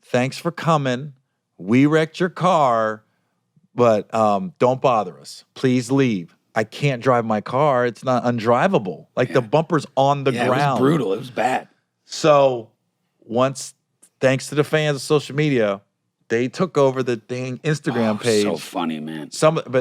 thanks for coming. We wrecked your car, but don't bother us. Please leave. I can't drive my car. It's not undrivable. Like the bumper's on the ground. It was brutal. It was bad. So once, thanks to the fans of social media, they took over the dang Instagram page. So funny, man. Some of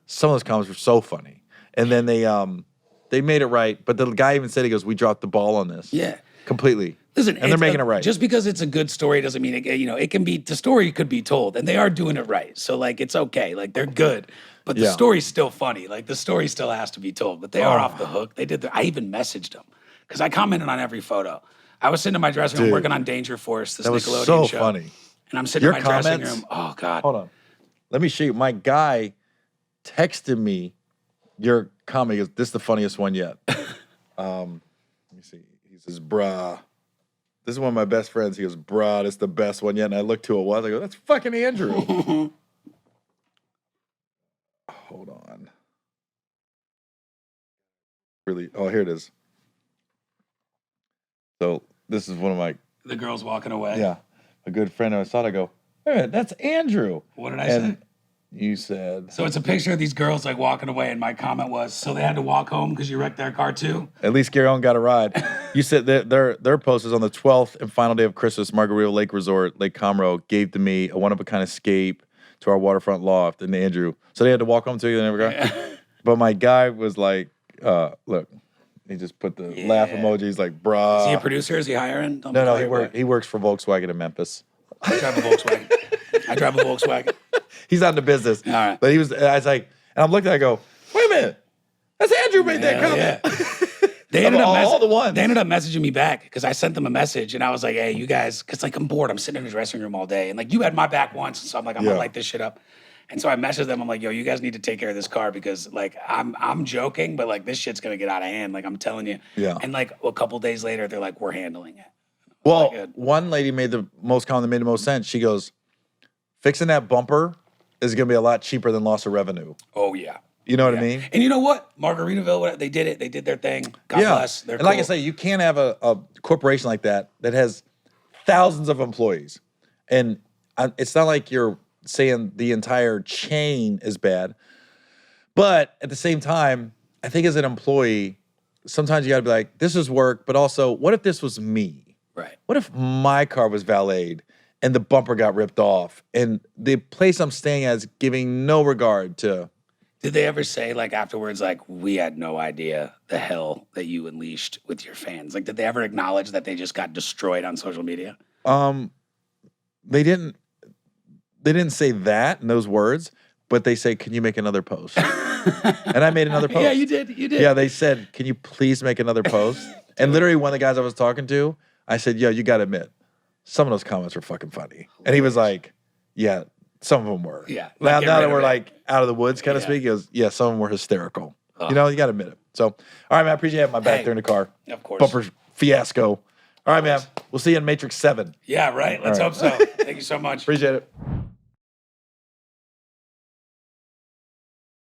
those comments were so funny. And then they made it right. But the guy even said, he goes, we dropped the ball on this. Yeah. Completely. Listen, and they're making it right. Just because it's a good story doesn't mean it can be, the story could be told, and they are doing it right. So like, it's okay. Like they're good, but the story's still funny. Like the story still has to be told, but they are off the hook. They did. I even messaged them because I commented on every photo. I was sitting in my dressing room working on Danger Force, this Nickelodeon show. That was so funny. And I'm sitting in my dressing room. Oh God. Hold on. Let me show you. My guy texted me your comment. He goes, this is the funniest one yet. Let me see. He says, bruh. This is one of my best friends. He goes, bruh, this is the best one yet. And I looked who it was. I go, that's fucking Andrew. Hold on. Really? Oh, here it is. So this is one of my... The girl's walking away. Yeah. A good friend. I saw it. I go, hey, that's Andrew. What did I say? You said... So it's a picture of these girls like walking away, and my comment was, so they had to walk home because you wrecked their car too? At least Gary Owen got a ride. You said that their post is on the 12th and final day of Christmas, Margaritaville Lake Resort, Lake Comro gave to me a one-of-a-kind escape to our waterfront loft, and Andrew. So they had to walk home too, they never got. But my guy was like, look, he just put the laugh emoji. He's like, bruh. Is he a producer? Is he hiring? No, he works for Volkswagen in Memphis. I drive a Volkswagen. He's not in the business. All right. But I was like, and I'm looking, I go, wait a minute. That's Andrew made that comment. Yeah. They ended up ones. messaging me back because I sent them a message and I was like, hey, you guys, because like I'm bored. I'm sitting in the dressing room all day. And like you had my back once. So I'm like, I'm going to light this shit up. And so I messaged them. I'm like, yo, you guys need to take care of this car because like I'm joking, but like this shit's going to get out of hand. Like I'm telling you. Yeah. And like a couple days later, they're like, we're handling it. Well, one lady made the most comment that made the most sense. She goes, fixing that bumper is going to be a lot cheaper than loss of revenue. Oh, yeah. You know what I mean? And you know what? Margaritaville, they did it. They did their thing. God bless. They're and like I say, you can't have a corporation like that has thousands of employees. And it's not like you're saying the entire chain is bad. But at the same time, I think as an employee, sometimes you got to be like, this is work, but also, what if this was me? Right. What if my car was valeted and the bumper got ripped off and the place I'm staying at is giving no regard to... Did they ever say, like, afterwards, like, we had no idea the hell that you unleashed with your fans? Like, did they ever acknowledge that they just got destroyed on social media? They didn't say that in those words, but they say, can you make another post? And I made another post. Yeah, you did. Yeah, they said, can you please make another post? And literally one of the guys I was talking to, I said, yo, you got to admit, some of those comments were fucking funny. And he was like, yeah, some of them were. Yeah. Now that we're like out of the woods, kind of speak, he goes, yeah, some of them were hysterical. You know, you got to admit it. So, all right, man, I appreciate having my back there in the car. Of course. Bumper fiasco. All right, man, we'll see you in Matrix 7. Yeah, right. Let's hope so. Thank you so much. Appreciate it.